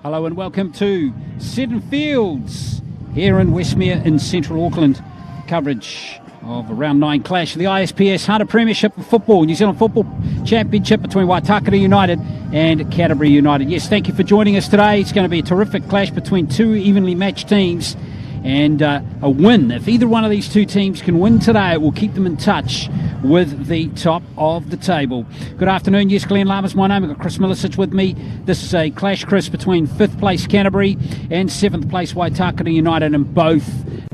Hello and welcome to Seddon Fields here in Westmere in central Auckland. Coverage of a round 9 clash of the ISPS Handa Premiership of Football, New Zealand Football Championship between Waitakere United and Canterbury United. Yes, thank you for joining us today. It's going to be a terrific clash between two evenly matched teams, and a win. If either one of these two teams can win today, it will keep them in touch with the top of the table. Good afternoon. Yes, Glenn Lamas, my name. I've got Chris Milicic with me. This is a clash, Chris, between 5th place Canterbury and 7th place Waitakere United, and both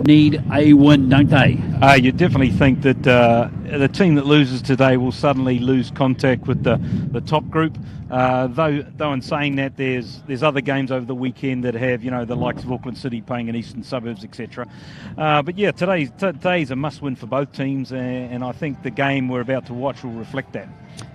need a win, don't they? You definitely think that the team that loses today will suddenly lose contact with the top group. Though in saying that, there's other games over the weekend that have, the likes of Auckland City playing in eastern suburbs, etc. But yeah, today's a must-win for both teams, and I think the game we're about to watch will reflect that.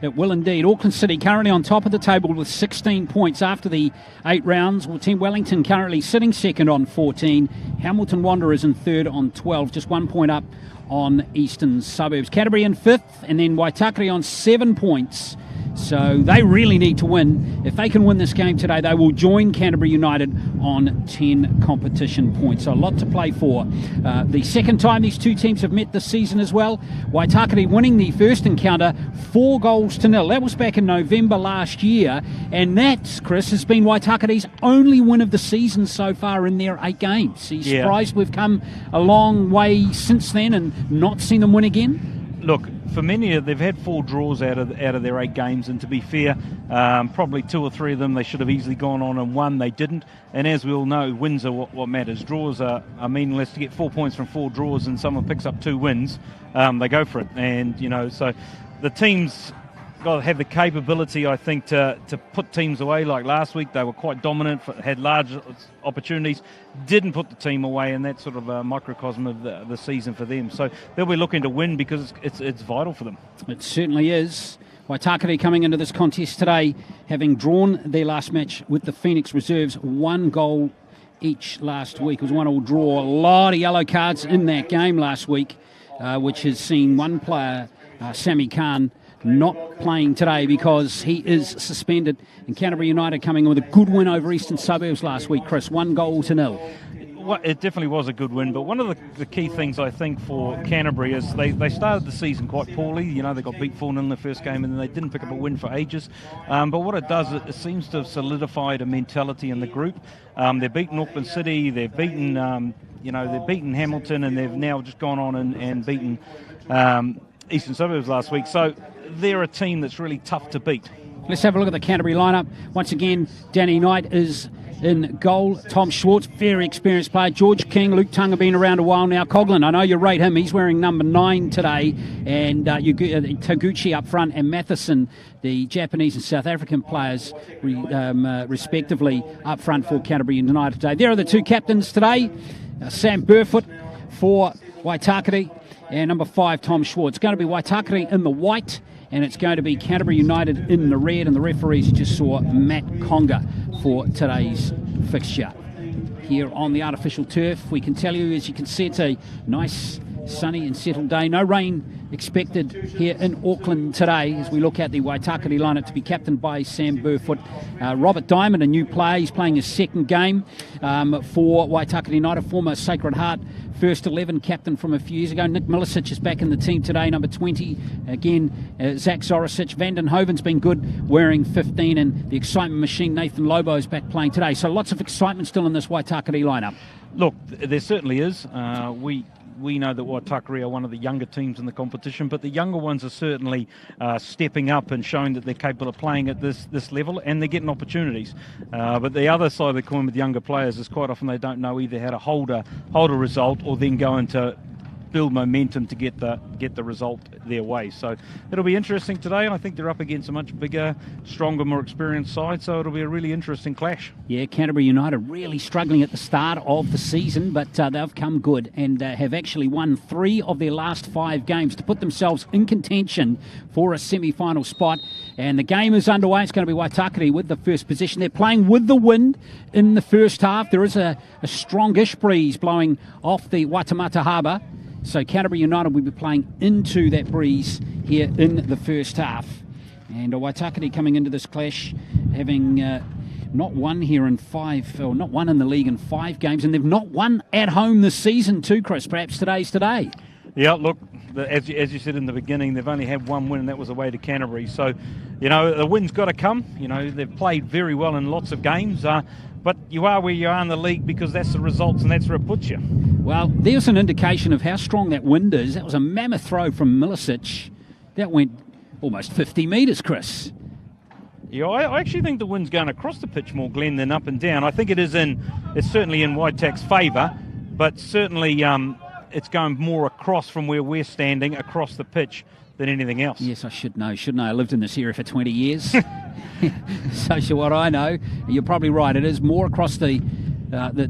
It will indeed. Auckland City currently on top of the table with 16 points after the 8 rounds. Team Wellington currently sitting second on 14. Hamilton Wanderers in third on 12, just 1 point up on eastern suburbs. Canterbury in 5th, and then Waitakere on 7 points. So they really need to win. If they can win this game today, they will join Canterbury United on 10 competition points. So a lot to play for. The second time these two teams have met this season as well. Waitakere winning the first encounter 4-0. That was back in November last year. And that, Chris, has been Waitakere's only win of the season so far in their 8 games. Are you surprised we've come a long way since then and not seen them win again? Look, for many, they've had 4 draws out of their 8 games, and to be fair, probably 2 or 3 of them they should have easily gone on and won. They didn't, and as we all know, wins are what matters. Draws are meaningless. To get 4 points from 4 draws and someone picks up 2 wins, they go for it. And so the team's got to have the capability, I think, to put teams away. Like last week, they were quite dominant, had large opportunities, didn't put the team away, and that's sort of a microcosm of the season for them. So they'll be looking to win because it's vital for them. It certainly is. Waitakere coming into this contest today, having drawn their last match with the Phoenix Reserves, 1 goal each last week. It was 1-1 draw. A lot of yellow cards in that game last week, which has seen one player, Sammy Khan, not playing today because he is suspended. And Canterbury United coming in with a good win over Eastern Suburbs last week, Chris, 1-0. Well, it definitely was a good win, but one of the key things I think for Canterbury is they started the season quite poorly. They got beat 4-0 in the first game, and then they didn't pick up a win for ages. But what it does, it seems to have solidified a mentality in the group. They've beaten Auckland City, they've beaten they've beaten Hamilton, and they've now just gone on and beaten Eastern Suburbs last week. So they're a team that's really tough to beat. Let's have a look at the Canterbury lineup. Once again, Danny Knight is in goal. Tom Schwartz, very experienced player. George King, Luke Tung have been around a while now. Coughlin, I know you rate him. He's wearing number 9 today. And Taguchi up front, and Matheson, the Japanese and South African players, respectively, up front for Canterbury United today. There are the 2 captains today. Sam Burfoot for Waitakere, and number 5, Tom Schwartz. It's going to be Waitakere in the white, and it's going to be Canterbury United in the red. And the referees, you just saw Matt Conga for today's fixture. Here on the artificial turf, we can tell you, as you can see, it's a nice, sunny and settled day. No rain expected here in Auckland today as we look at the Waitakere lineup to be captained by Sam Burfoot. Robert Diamond, a new player. He's playing his second game for Waitakere United, former Sacred Heart first 11 captain from a few years ago. Nick Milicic is back in the team today, number 20. Again, Zach Zoricic. Vanden Hoven's been good, wearing 15. And the excitement machine, Nathan Lobo, is back playing today. So lots of excitement still in this Waitakere lineup. Look, there certainly is. We know that Waitakere are one of the younger teams in the competition, but the younger ones are certainly stepping up and showing that they're capable of playing at this level, and they're getting opportunities. But the other side of the coin with younger players is quite often they don't know either how to hold a result or then go into build momentum to get the result their way. So it'll be interesting today. I think they're up against a much bigger, stronger, more experienced side, so it'll be a really interesting clash. Yeah, Canterbury United really struggling at the start of the season, but they've come good and have actually won 3 of their last 5 games to put themselves in contention for a semi-final spot. And the game is underway. It's going to be Waitakere with the first position. They're playing with the wind in the first half. There is a strongish breeze blowing off the Waitemata Harbour. So Canterbury United will be playing into that breeze here in the first half. And Waitakere coming into this clash having not won here in five, or not won in the league in 5 games, and they've not won at home this season too, Chris. Perhaps today's today. Yeah, look, as you said in the beginning, they've only had one win, and that was away to Canterbury. So, you know, the win's got to come. You know, they've played very well in lots of games, but you are where you are in the league because that's the results, and that's where it puts you. Well, there's an indication of how strong that wind is. That was a mammoth throw from Milicic. That went almost 50 metres, Chris. Yeah, I actually think the wind's going across the pitch more, Glenn, than up and down. I think it's certainly in Waitake's favour, but certainly it's going more across from where we're standing, across the pitch, than anything else. Yes, I should know, shouldn't I? I lived in this area for 20 years. So what I know, you're probably right. It is more across the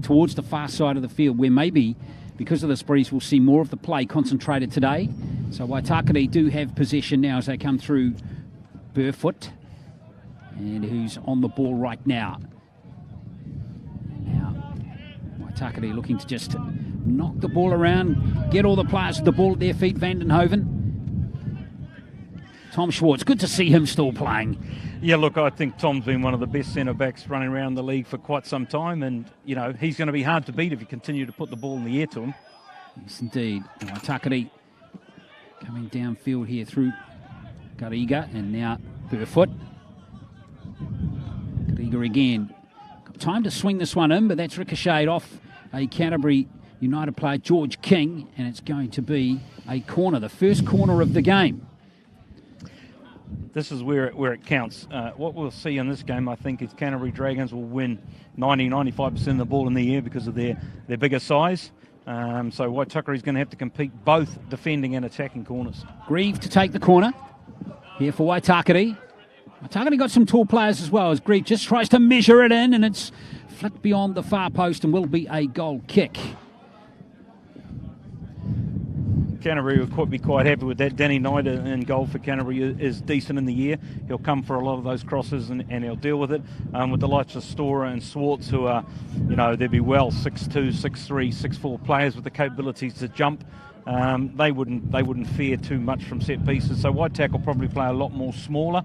towards the far side of the field, where maybe because of this breeze we'll see more of the play concentrated today. So Waitakere do have possession now as they come through Burfoot. And who's on the ball right now. Now, Waitakere looking to just knock the ball around, get all the players with the ball at their feet. Vandenhoven. Tom Schwartz, good to see him still playing. Yeah, look, I think Tom's been one of the best centre-backs running around the league for quite some time, and, you know, he's going to be hard to beat if you continue to put the ball in the air to him. Yes, indeed. Waitakere coming downfield here through Gariga, and now Burfoot. Gariga again. Got time to swing this one in, but that's ricocheted off a Canterbury United player, George King, and it's going to be a corner, the first corner of the game. This is where it counts. What we'll see in this game, I think, is Canterbury Dragons will win 90-95% of the ball in the air because of their bigger size. So Waitakere is going to have to compete both defending and attacking corners. Grieve to take the corner here for Waitakere. Waitakere got some tall players as well, as Grieve just tries to measure it in, and it's flicked beyond the far post and will be a goal kick. Canterbury will be quite happy with that. Danny Knight in goal for Canterbury is decent in the air. He'll come for a lot of those crosses and he'll deal with it. With the likes of Storer and Swartz, who are, you know, they'd be well 6'2", 6'3", 6'4" players with the capabilities to jump. They wouldn't fear too much from set pieces. So Waitake will probably play a lot more smaller,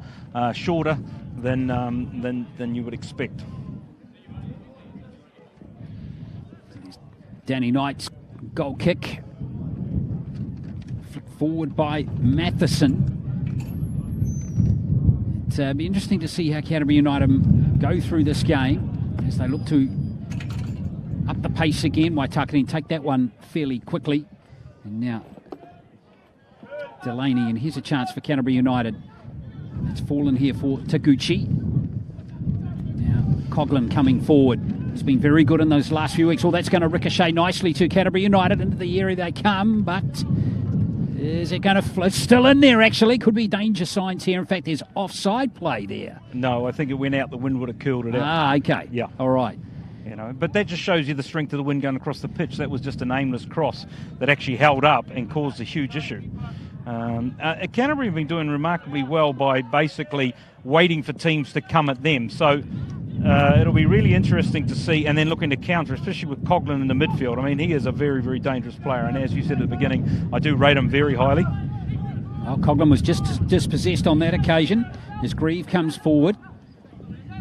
shorter than you would expect. Danny Knight's goal kick. Flicked forward by Matheson. It'll be interesting to see how Canterbury United go through this game as they look to up the pace again. Waitakere take that one fairly quickly. And now Delaney, and here's a chance for Canterbury United. It's fallen here for Taguchi. Now Coughlin coming forward. He's been very good in those last few weeks. Well, that's going to ricochet nicely to Canterbury United. Into the area they come, but is it going to float? Still in there, actually. Could be danger signs here. In fact, there's offside play there. No, I think it went out. The wind would have curled it out. Ah, okay. Yeah. All right. You know, but that just shows you the strength of the wind going across the pitch. That was just an aimless cross that actually held up and caused a huge issue. Canterbury have been doing remarkably well by basically waiting for teams to come at them. So it'll be really interesting to see, and then looking to counter, especially with Coughlin in the midfield. I mean, he is a very, very dangerous player, and as you said at the beginning, I do rate him very highly. Well, Coughlin was just dispossessed on that occasion as Grieve comes forward.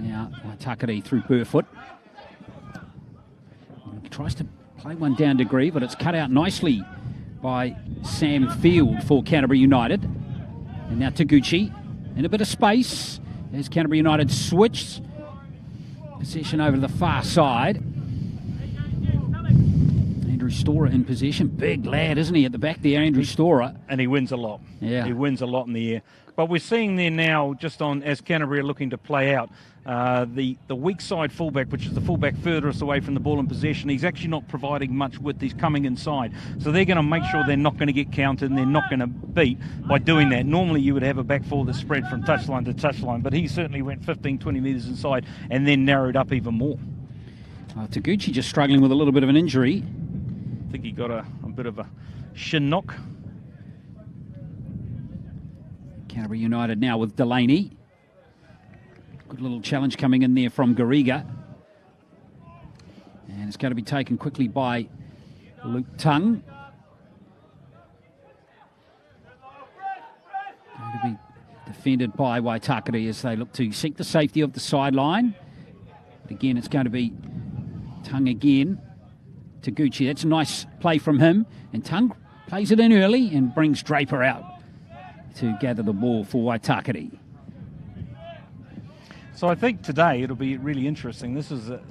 Now Waitakere through Burfoot. Tries to play one down to Grieve, but it's cut out nicely by Sam Field for Canterbury United. And now Taguchi in a bit of space as Canterbury United switched possession over to the far side. Andrew Storer in possession. Big lad, isn't he, at the back there, Andrew Storer. And he wins a lot. Yeah. He wins a lot in the air. But we're seeing there now, just on as Canterbury are looking to play out, the weak side fullback, which is the fullback furthest away from the ball in possession, he's actually not providing much width. He's coming inside. So they're going to make sure they're not going to get counted and they're not going to beat by doing that. Normally you would have a back four that spread from touchline to touchline, but he certainly went 15, 20 metres inside and then narrowed up even more. Taguchi just struggling with a little bit of an injury. I think he got a bit of a shin knock. Canterbury United now with Delaney. Good little challenge coming in there from Gariga. And it's going to be taken quickly by Luke Tung. Going to be defended by Waitakere as they look to seek the safety of the sideline. Again, it's going to be Tongue again to Gucci. That's a nice play from him. And Tongue plays it in early and brings Draper out to gather the ball for Waitakere. So I think today it'll be really interesting.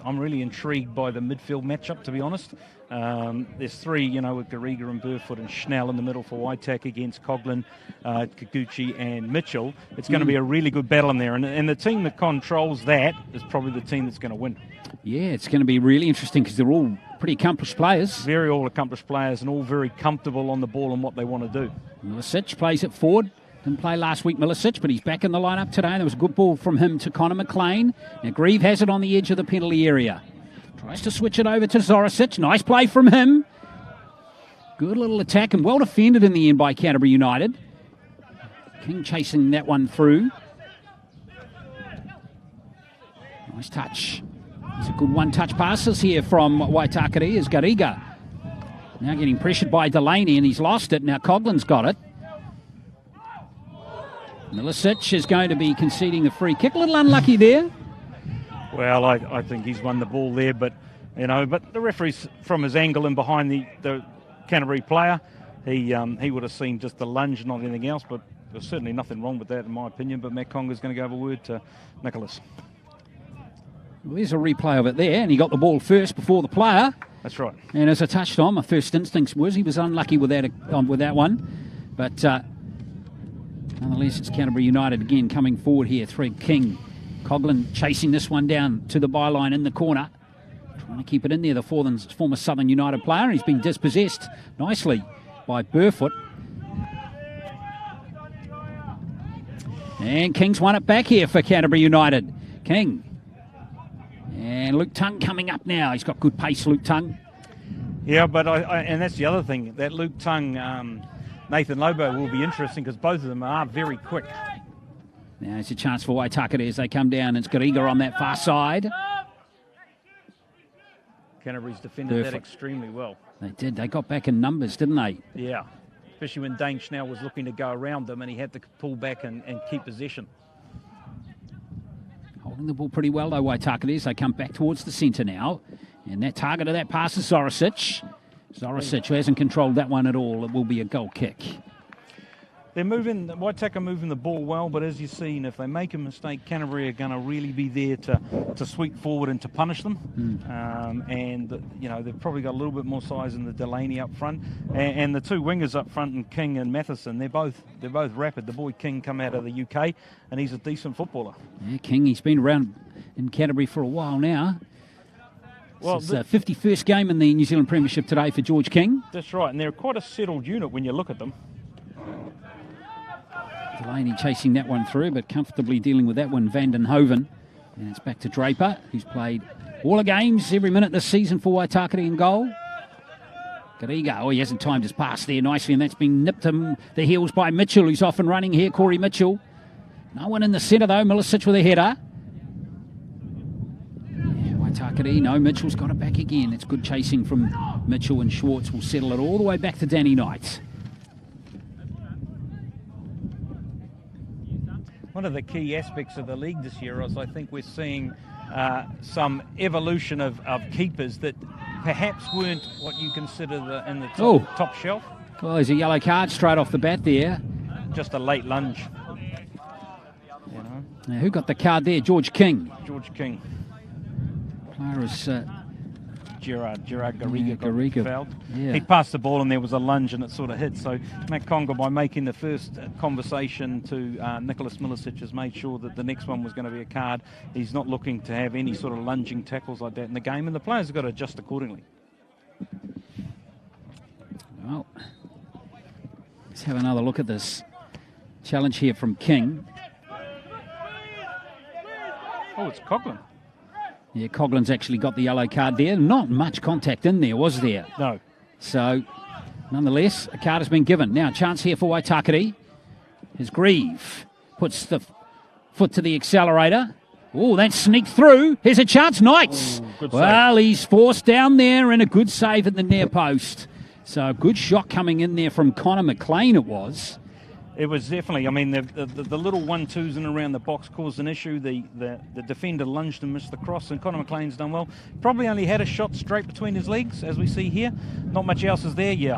I'm really intrigued by the midfield matchup, to be honest. There's three, with Gariga and Burfoot and Schnell in the middle for Waitakere against Coughlin, Kikuchi and Mitchell. It's going to be a really good battle in there. And the team that controls that is probably the team that's going to win. Yeah, it's going to be really interesting because they're all pretty accomplished players. Very all accomplished players and all very comfortable on the ball and what they want to do. Milicic plays it forward. Didn't play last week, Milicic, but he's back in the lineup today. There was a good ball from him to Connor McLean. Now Grieve has it on the edge of the penalty area. Tries to switch it over to Zoricic. Nice play from him. Good little attack and well defended in the end by Canterbury United. King chasing that one through. Nice touch. It's a good one-touch passes here from Waitakere as Gariga. Now getting pressured by Delaney and he's lost it. Now Coughlin's got it. Milicic is going to be conceding the free kick. A little unlucky there. Well, I think he's won the ball there, but the referee's from his angle and behind the Canterbury player, he would have seen just the lunge, not anything else. But there's certainly nothing wrong with that, in my opinion. But Matt Conga's going to go over word to Nicholas. Well, there's a replay of it there, and he got the ball first before the player. That's right. And as I touched on, my first instinct was he was unlucky with that one, but. Nonetheless, it's Canterbury United again coming forward here. Thread King. Coughlin chasing this one down to the byline in the corner. Trying to keep it in there, the former Southern United player. He's been dispossessed nicely by Burfoot. And King's won it back here for Canterbury United. King. And Luke Tongue coming up now. He's got good pace, Luke Tongue. Yeah, but and that's the other thing. That Luke Tongue... Nathan Lobo will be interesting because both of them are very quick. Now it's a chance for Waitakere as they come down. It's Gariga on that far side. Canterbury's defended that extremely well. They did. They got back in numbers, didn't they? Yeah, especially when Dane Schnell was looking to go around them and he had to pull back and keep possession. Holding the ball pretty well though, Waitakere, as they come back towards the centre now. And that target of that pass is Zoricic. Zoricic, who hasn't controlled that one at all, it will be a goal kick. They're moving, Waitakere moving the ball well, but as you've seen, if they make a mistake, Canterbury are going to really be there to sweep forward and to punish them. They've probably got a little bit more size in the Delaney up front, and the two wingers up front, and King and Matheson, they're both rapid. The boy King come out of the UK, and he's a decent footballer. Yeah, King, he's been around in Canterbury for a while now. Well, it's the 51st game in the New Zealand Premiership today for George King. That's right, and they're quite a settled unit when you look at them. Delaney chasing that one through, but comfortably dealing with that one, Van den Hoven. And it's back to Draper, who's played all the games, every minute this season for Waitakere in goal. Gariga, he hasn't timed his pass there nicely, and that's been nipped him the heels by Mitchell, who's off and running here, Corey Mitchell. No one in the centre, though. Milicic with a header. Waitakere, no, Mitchell's got it back again. It's good chasing from Mitchell, and Schwartz will settle it all the way back to Danny Knight. One of the key aspects of the league this year is I think we're seeing some evolution of keepers that perhaps weren't what you consider in the top shelf. Well, there's a yellow card straight off the bat there. Just a late lunge. Now, who got the card there? George King. George King. Player is Gerard Gariga got fouled. Yeah. He passed the ball and there was a lunge and it sort of hit. So Matt Conga, by making the first conversation to Nicholas Milicic, has made sure that the next one was going to be a card. He's not looking to have any sort of lunging tackles like that in the game, and the players have got to adjust accordingly. Well, let's have another look at this challenge here from King. Oh, it's Coughlin. Yeah, Coughlin's actually got the yellow card there. Not much contact in there, was there? No. So, nonetheless, a card has been given. Now, chance here for Waitakere. His Grieve puts the foot to the accelerator. Oh, that sneaked through. Here's a chance. Knights. Well, he's forced down there, and a good save at the near post. So, a good shot coming in there from Connor McLean it was. It was definitely, I mean, the little 1-2s in and around the box caused an issue. The defender lunged and missed the cross, and Connor McLean's done well. Probably only had a shot straight between his legs, as we see here. Not much else is there, yeah.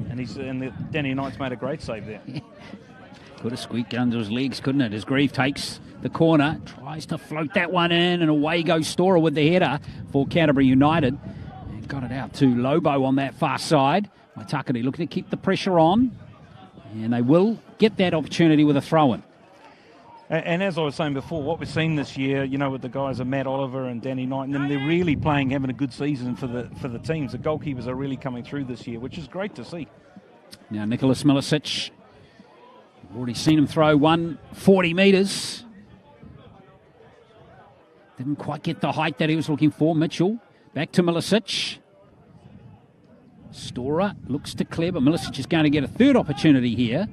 And Danny Knight's made a great save there. Could have squeaked under his legs, couldn't it? As Grieve takes the corner, tries to float that one in, and away goes Storer with the header for Canterbury United. And got it out to Lobo on that far side. Waitakere looking to keep the pressure on, and they will get that opportunity with a throw-in. And as I was saying before, what we've seen this year, you know, with the guys of Matt Oliver and Danny Knight, and them, they're really having a good season for the teams. The goalkeepers are really coming through this year, which is great to see. Now Nicholas Milicic, we've already seen him throw 140 metres. Didn't quite get the height that he was looking for. Mitchell, back to Milicic. Storer looks to clear, but Milicic is going to get a third opportunity here.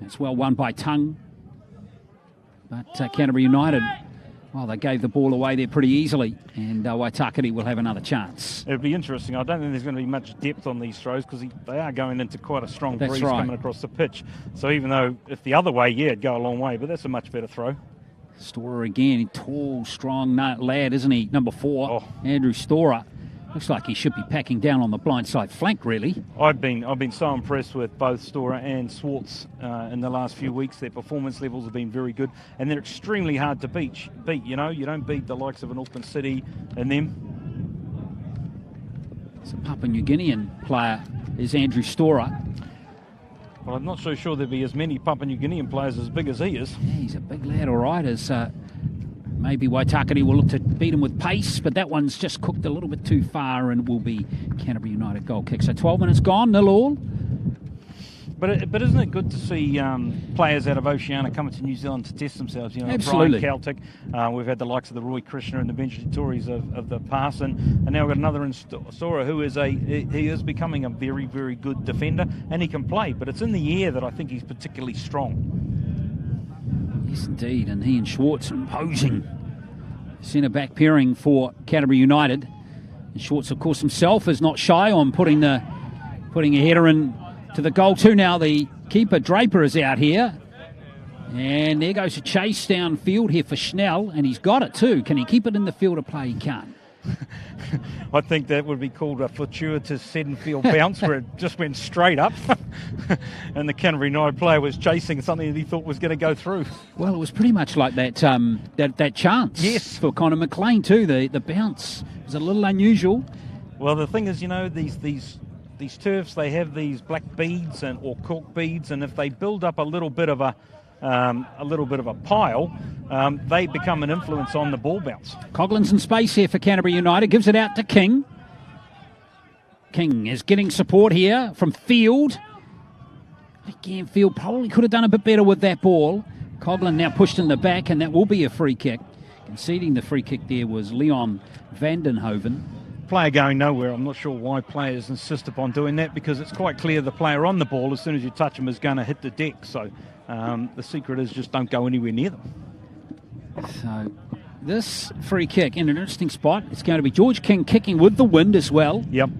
That's well won by Tongue. But Canterbury United, well, they gave the ball away there pretty easily, and Waitakere will have another chance. It'll be interesting. I don't think there's going to be much depth on these throws because they are going into quite a strong breeze coming across the pitch. So even though if the other way, yeah, it'd go a long way, but that's a much better throw. Storer again, tall, strong lad, isn't he? Number 4, Andrew Storer. Looks like he should be packing down on the blindside flank, really. I've been so impressed with both Storer and Swartz in the last few weeks. Their performance levels have been very good, and they're extremely hard to beat. You know, you don't beat the likes of an Auckland City and them. It's a Papua New Guinean player, is Andrew Storer. Well, I'm not so sure there'll be as many Papua New Guinean players as big as he is. Yeah, he's a big lad, all right. As maybe Waitakere will look to beat him with pace, but that one's just cooked a little bit too far and will be Canterbury United goal kick. So 12 minutes gone, 0-0. But isn't it good to see players out of Oceania coming to New Zealand to test themselves? You know, absolutely. Brian Celtic, we've had the likes of the Roy Krishna and the Benji Tories of the past, and now we've got another in Storer who is becoming a very, very good defender, and he can play. But it's in the air that I think he's particularly strong. Yes, indeed, and he and Schwartz imposing centre-back pairing for Canterbury United. And Schwartz, of course, himself is not shy on putting a header in to the goal too. Now the keeper, Draper, is out here. And there goes a chase downfield here for Schnell, and he's got it too. Can he keep it in the field of play? He can't. I think that would be called a fortuitous set field bounce where it just went straight up and the Canterbury United player was chasing something that he thought was going to go through. Well, it was pretty much like that that chance. Yes. For Connor McLean too. The bounce was a little unusual. Well, the thing is, you know, these turfs, they have these black beads or cork beads, and if they build up a little bit of a pile, they become an influence on the ball bounce. Coughlin's in space here for Canterbury United, gives it out to King. King is getting support here from Field. Again, Field probably could have done a bit better with that ball. Coughlin now pushed in the back, and that will be a free kick. Conceding the free kick there was Leon Vandenhoven. Player going nowhere. I'm not sure why players insist upon doing that, because it's quite clear the player on the ball, as soon as you touch him, is going to hit the deck. So the secret is just don't go anywhere near them. So this free kick in an interesting spot. It's going to be George King kicking with the wind as well. Yep.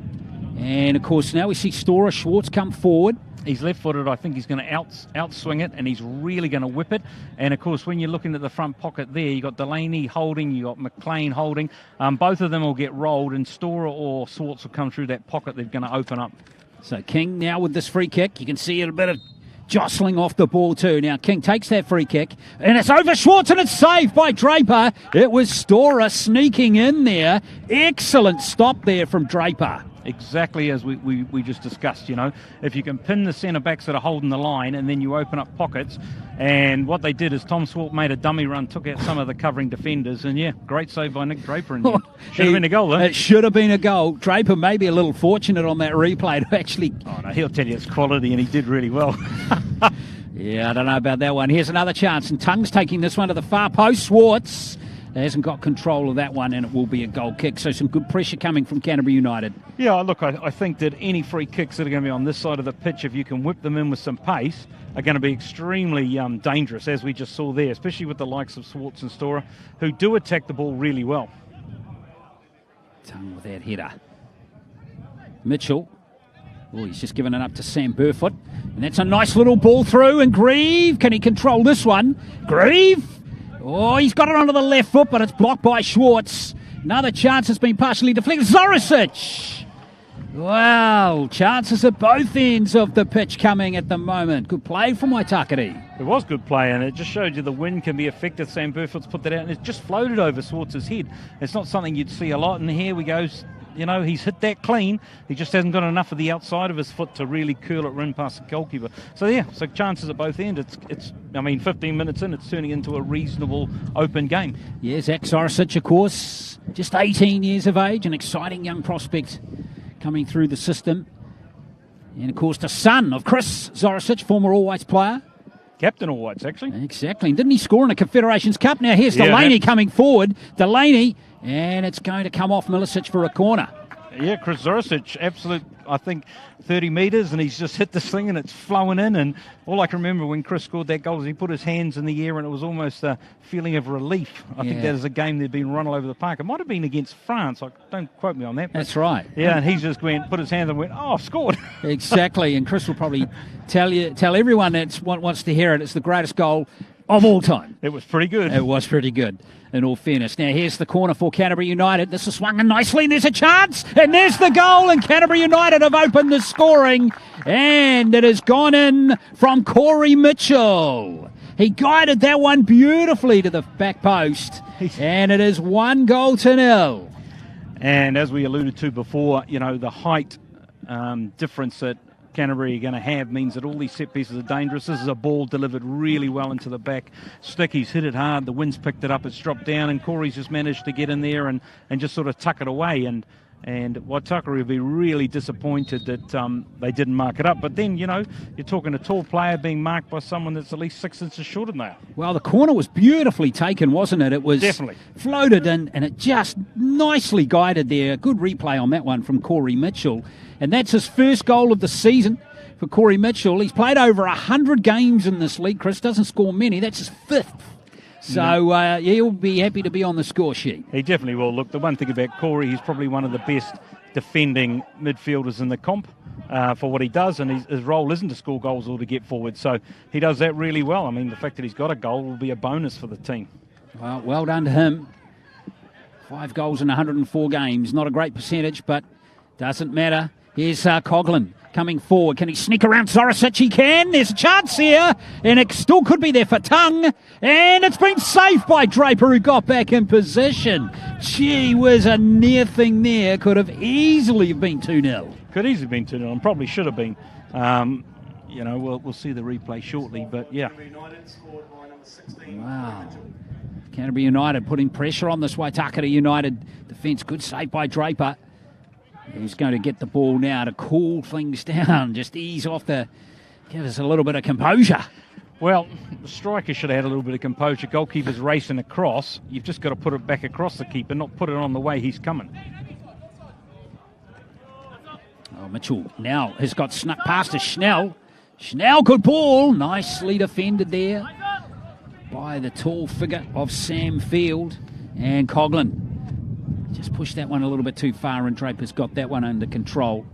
And of course now we see Storer Schwartz come forward. He's left-footed. I think he's going to outswing it, and he's really going to whip it. And of course, when you're looking at the front pocket there, you got Delaney holding, you got McLean holding. Both of them will get rolled, and Storer or Swartz will come through that pocket. They're going to open up. So King now with this free kick, you can see a bit of jostling off the ball too. Now King takes that free kick, and it's over Schwartz, and it's saved by Draper. It was Storer sneaking in there. Excellent stop there from Draper. Exactly as we just discussed, you know. If you can pin the centre-backs that are holding the line, and then you open up pockets. And what they did is Tom Swart made a dummy run, took out some of the covering defenders, and yeah, great save by Nick Draper. And should have been a goal, though. It should have been a goal. Draper may be a little fortunate on that replay to actually... Oh, no, he'll tell you it's quality, and he did really well. Yeah, I don't know about that one. Here's another chance, and Tongue's taking this one to the far post. Swartz hasn't got control of that one, and it will be a goal kick. So some good pressure coming from Canterbury United. Yeah, look, I think that any free kicks that are going to be on this side of the pitch, if you can whip them in with some pace, are going to be extremely dangerous, as we just saw there, especially with the likes of Swartz and Storer, who do attack the ball really well. Tongue with that header. Mitchell Oh, he's just given it up to Sam Burfoot. And that's a nice little ball through. And Grieve, can he control this one? Grieve! Oh, he's got it onto the left foot, but it's blocked by Schwartz. Another chance has been partially deflected. Zoricic! Wow, chances at both ends of the pitch coming at the moment. Good play from Waitakere. It was good play, and it just showed you the wind can be effective. Sam Burfoot's put that out, and it's just floated over Schwartz's head. It's not something you'd see a lot, and here we go. You know, he's hit that clean. He just hasn't got enough of the outside of his foot to really curl it in past the goalkeeper. So, yeah, so chances at both ends. I mean, 15 minutes in, it's turning into a reasonable open game. Yeah, Zach Zoricic, of course, just 18 years of age, an exciting young prospect coming through the system. And, of course, the son of Chris Zoricic, former All Whites player. Captain All Whites, actually. Exactly. And didn't he score in a Confederations Cup? Now here's Delaney coming forward. Delaney, and it's going to come off Milicic for a corner. Yeah, Chris Zoricic, absolute, I think, 30 metres, and he's just hit this thing and it's flowing in. And all I can remember when Chris scored that goal is he put his hands in the air and it was almost a feeling of relief. I think that is a game they'd been run all over the park. It might have been against France. Don't quote me on that. That's right. Yeah, and he just put his hands and went, oh, I've scored. Exactly, and Chris will probably tell everyone that wants to hear it. It's the greatest goal of all time. It was pretty good. It was pretty good, in all fairness. Now, here's the corner for Canterbury United. This is swung in nicely. There's a chance, and there's the goal, and Canterbury United have opened the scoring, and it has gone in from Corey Mitchell. He guided that one beautifully to the back post, and it is 1-0. And as we alluded to before, you know, the height difference that Canterbury are going to have means that all these set pieces are dangerous. This is a ball delivered really well into the back stick. He's hit it hard. The wind's picked it up. It's dropped down, and Corey's just managed to get in there and just sort of tuck it away. And Waitakere will be really disappointed that they didn't mark it up. But then, you know, you're talking a tall player being marked by someone that's at least 6 inches shorter than that. Well, the corner was beautifully taken, wasn't it? It was definitely floated in, and it just nicely guided there. Good replay on that one from Corey Mitchell. And that's his first goal of the season for Corey Mitchell. He's played over 100 games in this league, Chris. Doesn't score many. That's his 5th. So he'll be happy to be on the score sheet. He definitely will. Look, the one thing about Corey, he's probably one of the best defending midfielders in the comp for what he does, and his role isn't to score goals or to get forward. So he does that really well. I mean, the fact that he's got a goal will be a bonus for the team. Well done to him. 5 goals in 104 games. Not a great percentage, but doesn't matter. Here's Coughlin coming forward. Can he sneak around Zoricic? He can. There's a chance here. And it still could be there for Tongue. And it's been saved by Draper, who got back in position. Gee whiz, a near thing there. Could have easily been 2-0. Could easily have been 2-0 and probably should have been. You know, we'll see the replay shortly. But, yeah. Wow. Canterbury United putting pressure on this Waitakere United defence. Good save by Draper. He's going to get the ball now to cool things down, just ease off give us a little bit of composure. Well, the striker should have had a little bit of composure. Goalkeeper's racing across. You've just got to put it back across the keeper, not put it on the way he's coming. Oh, Mitchell now has got snuck past to Schnell. Schnell, good ball. Nicely defended there by the tall figure of Sam Field. And Coughlin just pushed that one a little bit too far, and Draper's got that one under control.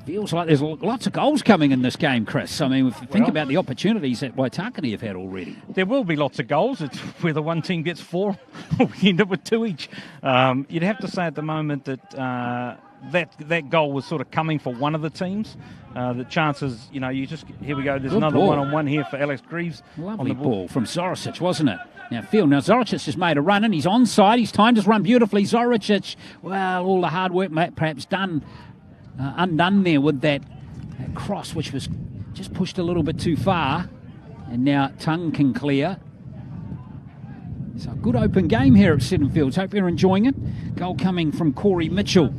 Feels like there's lots of goals coming in this game, Chris. I mean, if you think about the opportunities that Waitakere have had already. There will be lots of goals. It's whether one team gets 4 or we end up with 2 each. You'd have to say at the moment that that goal was sort of coming for one of the teams. The chances, you know, here we go. There's another one-on-one here for Alex Greaves. Lovely ball from Zoricic, wasn't it? Now, Field. Now, Zoricic has made a run, and he's onside. He's timed his run beautifully. Zoricic, well, all the hard work perhaps undone there with that cross, which was just pushed a little bit too far. And now Tongue can clear. So a good open game here at Seddon Fields. Hope you're enjoying it. Goal coming from Corey Mitchell.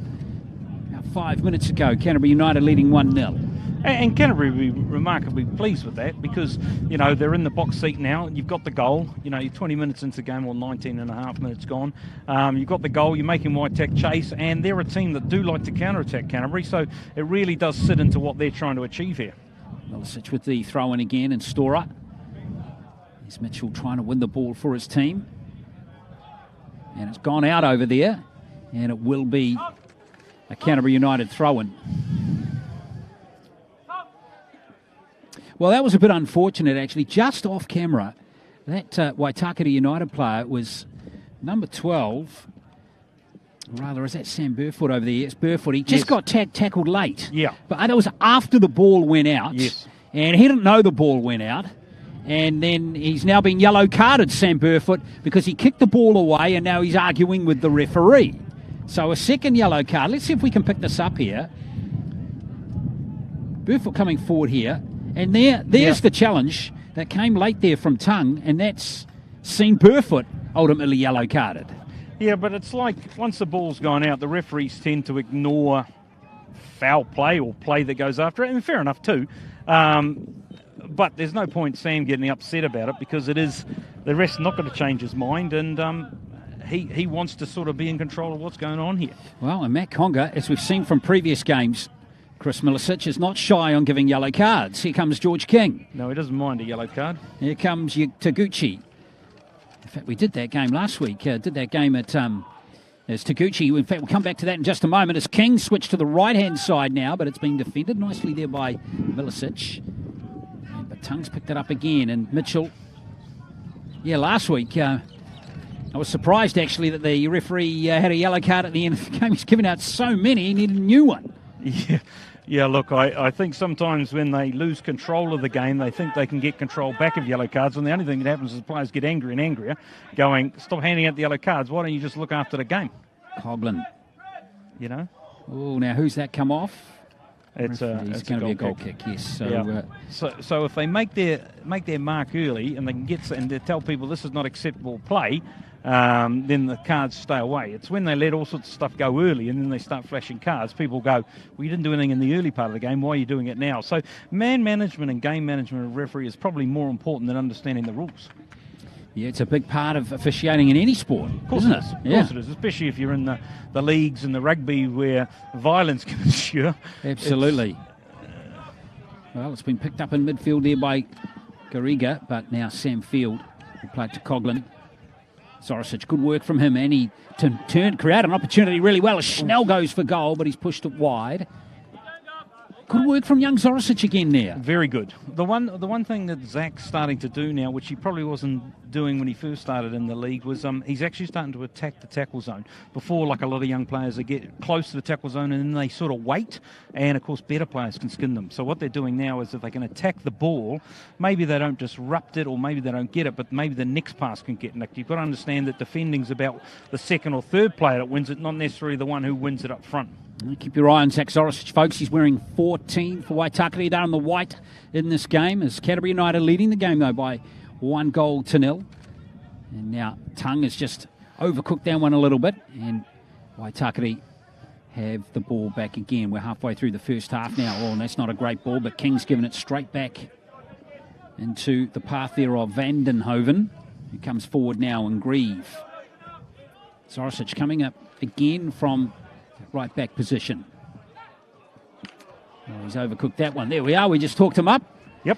About 5 minutes ago, Canterbury United leading 1-0. And Canterbury will be remarkably pleased with that because, you know, they're in the box seat now. You've got the goal. You know, you're 20 minutes into the game or 19 and a half minutes gone. You've got the goal. You're making Waitakere chase. And they're a team that do like to counter-attack Canterbury. So it really does sit into what they're trying to achieve here. Milicic with the throw-in again and Storer. Here's Mitchell trying to win the ball for his team. And it's gone out over there. And it will be a Canterbury United throw-in. Well, that was a bit unfortunate, actually. Just off camera, that Waitakere United player was number 12. Rather, is that Sam Burfoot over there? It's Burfoot. He just got tackled late. Yeah. But that was after the ball went out. Yes. And he didn't know the ball went out. And then he's now been yellow carded, Sam Burfoot, because he kicked the ball away and now he's arguing with the referee. So a second yellow card. Let's see if we can pick this up here. Burfoot coming forward here. And there's the challenge that came late there from Tongue, and that's seen Burfoot ultimately yellow carded. Yeah, but it's like once the ball's gone out, the referees tend to ignore foul play or play that goes after it, and fair enough too. But there's no point Sam getting upset about it because it is the ref's not going to change his mind, and he wants to sort of be in control of what's going on here. Well, and Matt Conga, as we've seen from previous games, Chris Milicic is not shy on giving yellow cards. Here comes George King. No, he doesn't mind a yellow card. Here comes Taguchi. In fact, we did that game last week. Did that game at as Taguchi. In fact, we'll come back to that in just a moment. As King switched to the right-hand side now, but it's been defended nicely there by Milicic. But Tongue's picked it up again. And Mitchell, last week, I was surprised actually that the referee had a yellow card at the end of the game. He's given out so many, he needed a new one. Yeah, look, I think sometimes when they lose control of the game, they think they can get control back of yellow cards, and the only thing that happens is the players get angrier and angrier, going, stop handing out the yellow cards, why don't you just look after the game? Coughlin. You know? Oh, now who's that come off? It's going to be a goal kick, yes. So if they make their mark early and they can get and they tell people this is not acceptable play, then the cards stay away. It's when they let all sorts of stuff go early and then they start flashing cards, people go, well, you didn't do anything in the early part of the game, why are you doing it now? So man management and game management of referee is probably more important than understanding the rules. Yeah, it's a big part of officiating in any sport, of course isn't it is. it? Of course it is, especially if you're in the leagues and the rugby where violence can ensure. Absolutely. Well, it's been picked up in midfield there by Garriga, but now Sam Field will play it to Coughlin. Zoricic, good work from him, and he created an opportunity really well. Schnell goes for goal, but he's pushed it wide. Good work from young Zoricic again there. Very good. The one thing that Zach's starting to do now, which he probably wasn't doing when he first started in the league, was he's actually starting to attack the tackle zone. Before, like a lot of young players, they get close to the tackle zone and then they sort of wait, and of course better players can skin them. So what they're doing now is if they can attack the ball, maybe they don't disrupt it or maybe they don't get it, but maybe the next pass can get nicked. You've got to understand that defending's about the second or third player that wins it, not necessarily the one who wins it up front. Keep your eye on Zach Zoricic, folks. He's wearing 14 for Waitakere. They're in the white in this game. As Canterbury United leading the game, though, by 1-0. And now Tongue has just overcooked that one a little bit. And Waitakere have the ball back again. We're halfway through the first half now. Oh, and that's not a great ball, but King's given it straight back into the path there of Vandenhoven, who comes forward now and Grieve. Zoricic coming up again from right back position. Oh, he's overcooked that one. There we are. We just talked him up. Yep.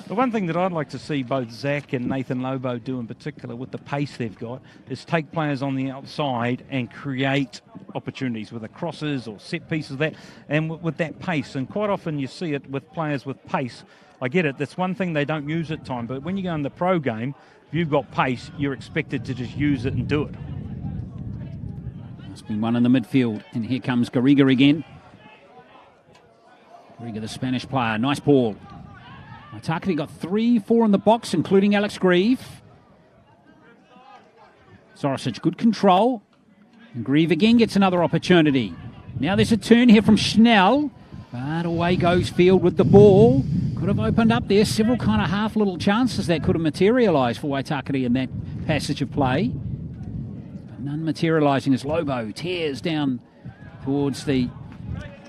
The one thing that I'd like to see both Zach and Nathan Lobo do in particular with the pace they've got is take players on the outside and create opportunities with the crosses or set pieces that, and with that pace. And quite often you see it with players with pace. I get it. That's one thing they don't use at time. But when you go in the pro game, if you've got pace, you're expected to just use it and do it. It's been one in the midfield, and here comes Garriga again. Garriga, the Spanish player, nice ball. Waitakere got 3-4 in the box, including Alex Grieve. Zoricic, good control. And Grieve again gets another opportunity. Now there's a turn here from Schnell, but away goes Field with the ball. Could have opened up there several kind of half little chances that could have materialised for Waitakere in that passage of play. None materialising as Lobo tears down towards the...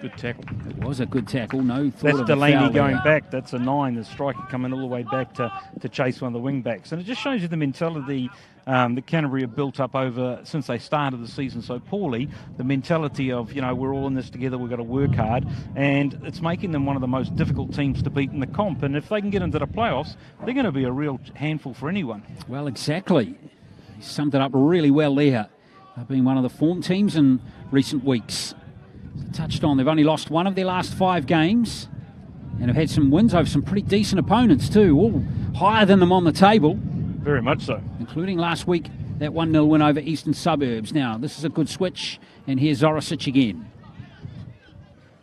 Good tackle. It was a good tackle. No thought That's of Delaney foul going there. back. That's a 9. The striker coming all the way back to chase one of the wing backs. And it just shows you the mentality that Canterbury have built up over since they started the season so poorly. The mentality of, we're all in this together, we've got to work hard. And it's making them one of the most difficult teams to beat in the comp. And if they can get into the playoffs, they're going to be a real handful for anyone. Well, exactly. He summed it up really well there. They've been one of the form teams in recent weeks. Touched on, they've only lost one of their last 5 games. and have had some wins over some pretty decent opponents too, all higher than them on the table. Very much so. Including last week, that 1-0 win over Eastern Suburbs. Now, this is a good switch, and here's Zorosic again.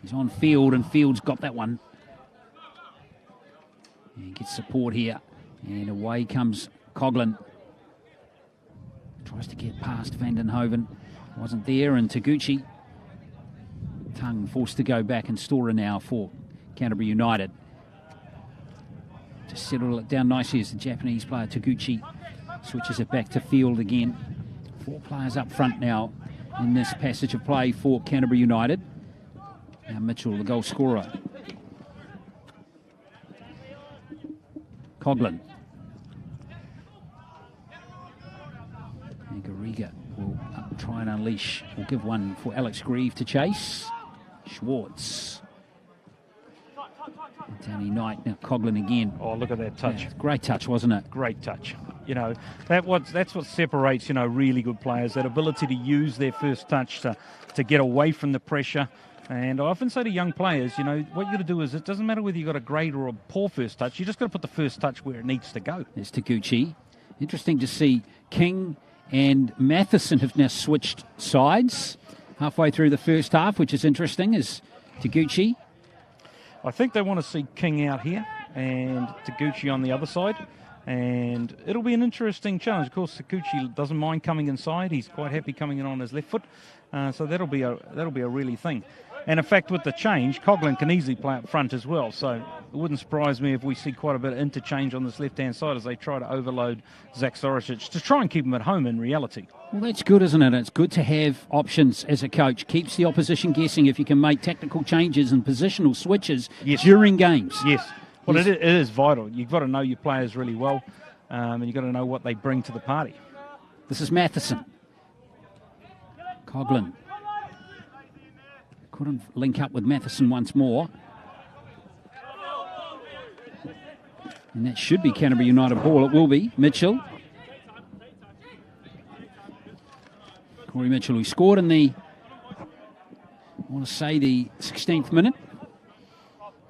He's on field, and Field's got that one. And gets support here, and away comes Coughlin. Tries to get past Vandenhoven. Wasn't there, and Taguchi. Tongue forced to go back, and Stora now for Canterbury United. To settle it down nicely as the Japanese player Taguchi switches it back to Field again. 4 players up front now in this passage of play for Canterbury United. Now Mitchell, the goal scorer. Coughlin. And Garriga will try and unleash. Will give one for Alex Grieve to chase. Schwartz. Danny Knight, now Coughlin again. Oh, look at that touch. Yeah, great touch, wasn't it? Great touch. You know, that's what separates, you know, really good players, that ability to use their first touch to get away from the pressure. And I often say to young players, you know, what you got to do is, it doesn't matter whether you got a great or a poor first touch, you just got to put the first touch where it needs to go. There's Taguchi. Interesting to see King and Matheson have now switched sides halfway through the first half, which is interesting, is Taguchi. I think they want to see King out here and Taguchi on the other side, and it'll be an interesting challenge. Of course, Taguchi doesn't mind coming inside. He's quite happy coming in on his left foot, so that'll be a really thing. And in fact, with the change, Coughlin can easily play up front as well, so it wouldn't surprise me if we see quite a bit of interchange on this left-hand side as they try to overload Zach Zorosic to try and keep him at home in reality. Well, that's good, isn't it? It's good to have options as a coach. Keeps the opposition guessing if you can make tactical changes and positional switches during games. Yes. Well, yes. It is vital. You've got to know your players really well, and you've got to know what they bring to the party. This is Matheson. Coughlin. Couldn't link up with Matheson once more. And that should be Canterbury United ball. It will be. Mitchell. Corey Mitchell, who scored in the, I want to say, the 16th minute.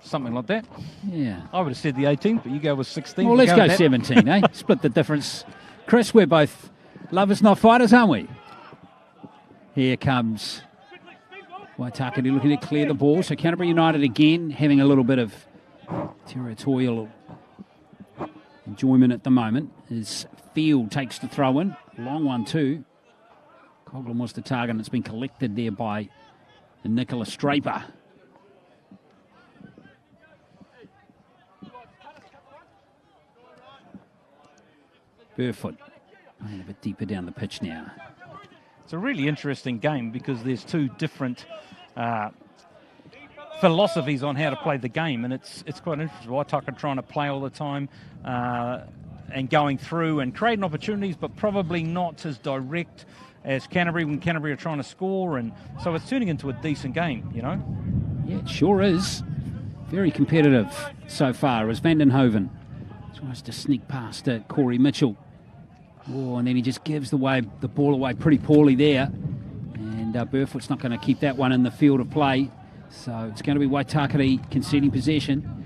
Something like that. Yeah. I would have said the 18th, but you go with 16. Well, let's go 17, eh? Split the difference. Chris, we're both lovers, not fighters, aren't we? Here comes Waitakere looking to clear the ball. So Canterbury United again having a little bit of territorial enjoyment at the moment as Field takes the throw in. Long one too. Coughlin was the target, and it's been collected there by Nicola Straper. Burfoot playing a bit deeper down the pitch now. It's a really interesting game because there's two different philosophies on how to play the game, and it's quite interesting. Waitakere trying to play all the time and going through and creating opportunities, but probably not as direct as Canterbury when Canterbury are trying to score, and so it's turning into a decent game, you know? Yeah, it sure is. Very competitive so far as Vandenhoven tries to sneak past Corey Mitchell. Oh, and then he just gives the ball away pretty poorly there. And Burfoot's not going to keep that one in the field of play. So it's going to be Waitakere conceding possession.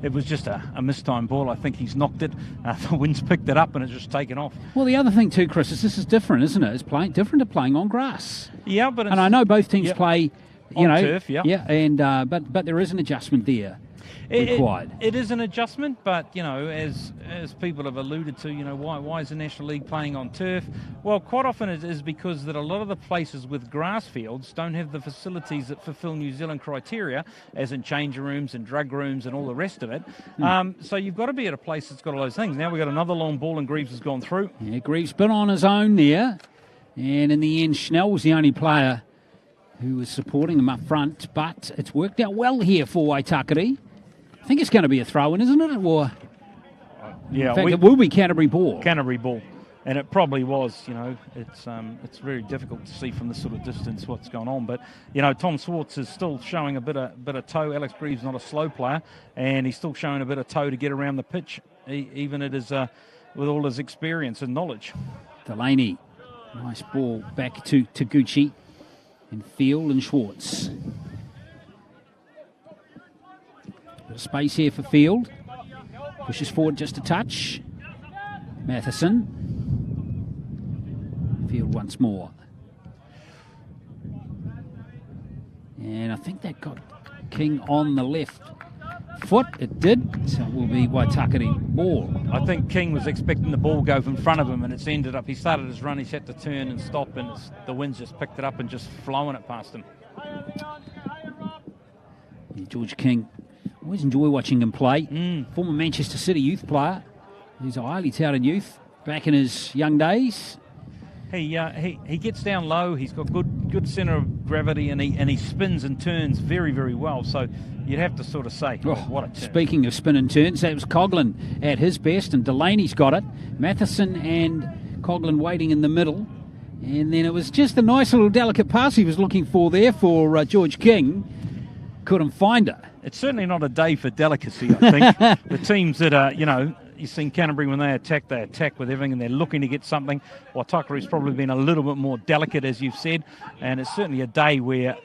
It was just a mistimed ball. I think he's knocked it. The wind's picked it up and it's just taken off. Well, the other thing too, Chris, is this is different, isn't it? It's different to playing on grass. Yeah, but and I know both teams play, on turf, and but there is an adjustment there. Required. It is an adjustment, but you know, as people have alluded to, you know, why is the National League playing on turf? Well, quite often it is because that a lot of the places with grass fields don't have the facilities that fulfil New Zealand criteria, as in change rooms and drug rooms and all the rest of it. So you've got to be at a place that's got all those things. Now we've got another long ball and Greaves has gone through. Yeah, Greaves been on his own there, and in the end, Schnell was the only player who was supporting him up front, but it's worked out well here for Waitakere. I think it's going to be a throw-in, isn't it? Or, yeah, in fact, it will be Canterbury ball. Canterbury ball, and it probably was. You know, it's very difficult to see from this sort of distance what's going on. But you know, Tom Swartz is still showing a bit of toe. Alex Greaves not a slow player, and he's still showing a bit of toe to get around the pitch, even with all his experience and knowledge. Delaney, nice ball back to Taguchi, and Field and Schwartz. Space here for Field. Pushes forward just a touch. Matheson. Field once more. And I think that got King on the left foot. It did. So it will be Waitakere ball. I think King was expecting the ball go in front of him, and it's ended up, he started his run, he's had to turn and stop, and the wind's just picked it up and just flowing it past him. Yeah, George King, always enjoy watching him play. Former Manchester City youth player. He's a highly touted youth back in his young days. He gets down low. He's got good centre of gravity, and he spins and turns very, very well. So you'd have to sort of say, what a turn. Speaking of spin and turns, that was Coughlin at his best, and Delaney's got it. Matheson and Coughlin waiting in the middle. And then it was just a nice little delicate pass he was looking for there for George King. Couldn't find it. It's certainly not a day for delicacy, I think. The teams that are, you've seen Canterbury when they attack with everything, and they're looking to get something. Waitakere's probably been a little bit more delicate, as you've said, and it's certainly a day where,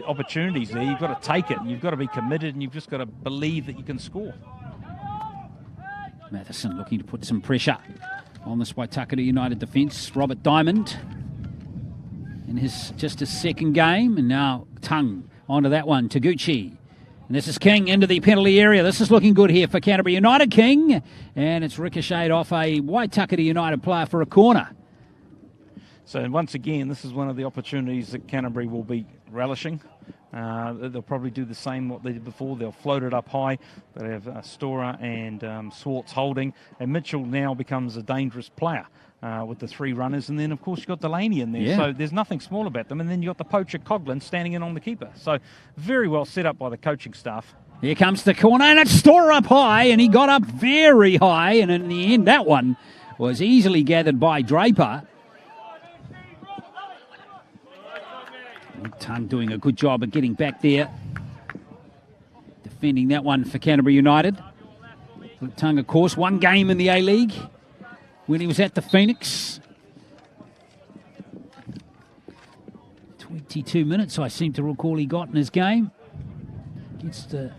opportunities there, you've got to take it, and you've got to be committed, and you've just got to believe that you can score. Matheson looking to put some pressure on this Waitakere United defence. Robert Diamond in his second game, and now Tongue onto that one, Taguchi. And this is King into the penalty area. This is looking good here for Canterbury United. King, and it's ricocheted off a Waitakere United player for a corner. So once again, this is one of the opportunities that Canterbury will be relishing. They'll probably do the same what they did before. They'll float it up high. They have Storer and Swartz holding, and Mitchell now becomes a dangerous player with the three runners. And then, of course, you've got Delaney in there. Yeah. So there's nothing small about them. And then you've got the poacher Coughlin standing in on the keeper. So very well set up by the coaching staff. Here comes the corner, and it's Storer up high, and he got up very high. And in the end, that one was easily gathered by Draper. Tongue doing a good job of getting back there, defending that one for Canterbury United. Tongue, of course, one game in the A-League when he was at the Phoenix. 22 minutes, I seem to recall he got in his game. Against it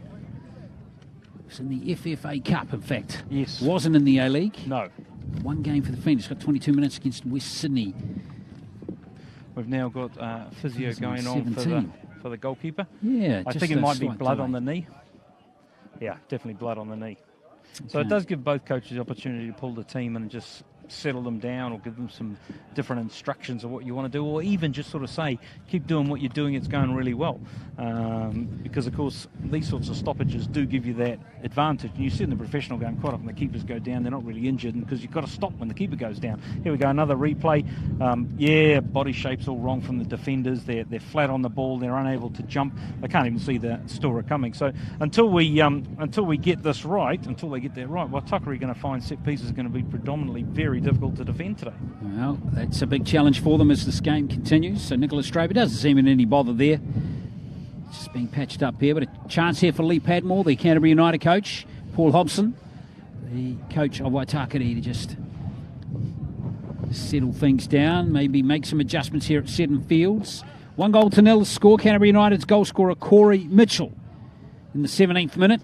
was in the FFA Cup, in fact. Yes. Wasn't in the A-League. No. One game for the Phoenix, got 22 minutes against West Sydney. We've now got physio going on for the goalkeeper. Yeah, I think it might be blood on the knee. Yeah, definitely blood on the knee. Okay. So it does give both coaches the opportunity to pull the team and just settle them down, or give them some different instructions of what you want to do, or even just sort of say, keep doing what you're doing, it's going really well. Because, of course, these sorts of stoppages do give you that advantage. And you see in the professional game, quite often the keepers go down, they're not really injured, because you've got to stop when the keeper goes down. Here we go, another replay. Body shape's all wrong from the defenders. They're flat on the ball, they're unable to jump. They can't even see the Storer coming. So until we get this right, until they get that right, Waitakere are going to find set pieces are going to be predominantly very difficult to defend today. Well, that's a big challenge for them as this game continues. So Nicholas Draper doesn't seem in any bother there. It's just being patched up here, but a chance here for Lee Padmore, the Canterbury United coach. Paul Hobson, the coach of Waitakere, to just settle things down, maybe make some adjustments here at Seddon Fields. 1-0 score. Canterbury United's goal scorer Corey Mitchell in the 17th minute.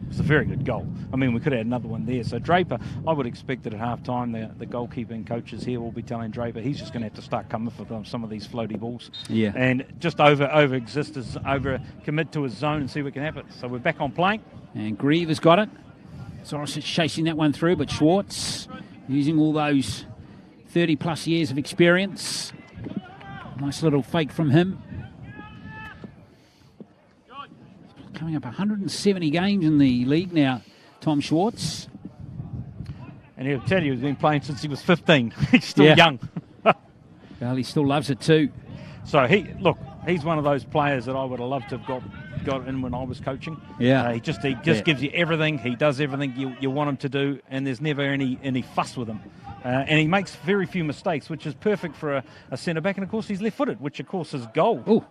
It's a very good goal. I mean, we could have had another one there. So Draper, I would expect that at half-time the goalkeeping coaches here will be telling Draper he's just going to have to start coming for some of these floaty balls. Yeah. And just commit to his zone and see what can happen. So we're back on playing. And Grieve has got it. Zorosic chasing that one through, but Schwartz using all those 30-plus years of experience. Nice little fake from him. Coming up 170 games in the league now, Tom Schwartz. And he'll tell you he's been playing since he was 15. He's still young. Well, he still loves it too. So he's one of those players that I would have loved to have got in when I was coaching. Yeah. He just gives you everything. He does everything you want him to do, and there's never any fuss with him. And he makes very few mistakes, which is perfect for a centre-back. And, of course, he's left-footed, which, of course, is goal. Oh,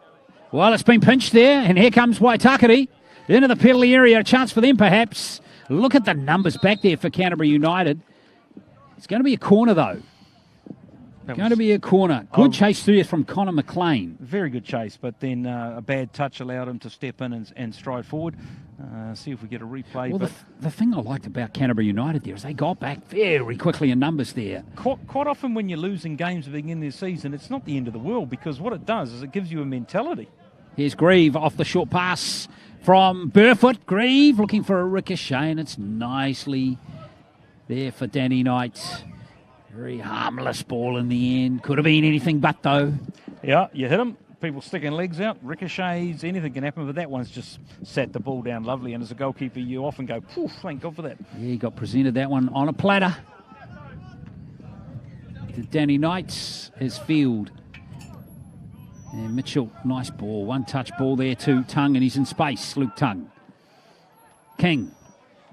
well, it's been pinched there, and here comes Waitakere. Into the penalty area, a chance for them perhaps. Look at the numbers back there for Canterbury United. It's going to be a corner though. Going to be a corner. Good chase through from Connor McLean. Very good chase, but then a bad touch allowed him to step in and stride forward. See if we get a replay. Well, the thing I liked about Canterbury United there is they got back very quickly in numbers there. Quite often when you're losing games at the beginning of the season, it's not the end of the world, because what it does is it gives you a mentality. Here's Grieve off the short pass from Burfoot. Grieve looking for a ricochet, and it's nicely there for Danny Knight. Very harmless ball in the end. Could have been anything but, though. Yeah, you hit him. People sticking legs out, ricochets, anything can happen, but that one's just sat the ball down lovely. And as a goalkeeper, you often go, poof, thank God for that. Yeah, he got presented that one on a platter. To Danny Knight, his field. And Mitchell, nice ball. One-touch ball there to Tongue, and he's in space. Luke Tongue. King.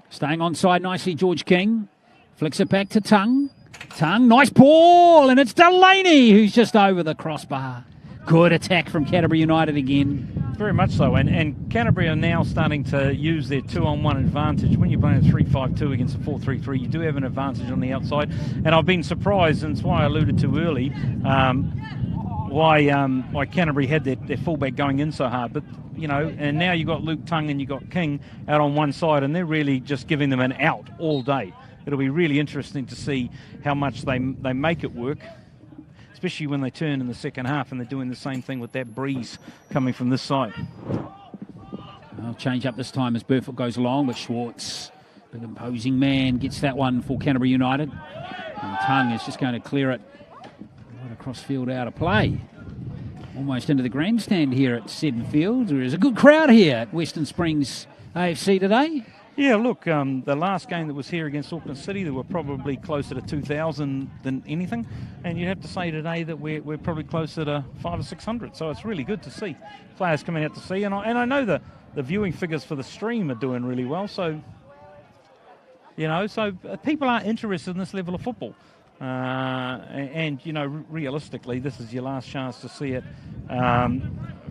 Staying onside nicely, George King. Flicks it back to Tongue. Tongue, nice ball, and it's Delaney who's just over the crossbar. Good attack from Canterbury United again. Very much so, and Canterbury are now starting to use their 2-on-1 advantage. When you're playing a 3-5-2 against a 4-3-3, you do have an advantage on the outside. And I've been surprised, and it's why I alluded to early, why Canterbury had their fullback going in so hard. But, you know, and now you've got Luke Tongue and you've got King out on one side, and they're really just giving them an out all day. It'll be really interesting to see how much they make it work, especially when they turn in the second half and they're doing the same thing with that breeze coming from this side. I'll change up this time as Burfoot goes along, but Schwartz, big imposing man, gets that one for Canterbury United. And Tongue is just going to clear it right across field out of play. Almost into the grandstand here at Seddon Field. There is a good crowd here at Western Springs AFC today. Yeah, look, the last game that was here against Auckland City, there were probably closer to 2,000 than anything. And you'd have to say today that we're probably closer to 500 or 600. So it's really good to see players coming out to see. And I know the viewing figures for the stream are doing really well. So, you know, people are interested in this level of football. And, you know, realistically, this is your last chance to see it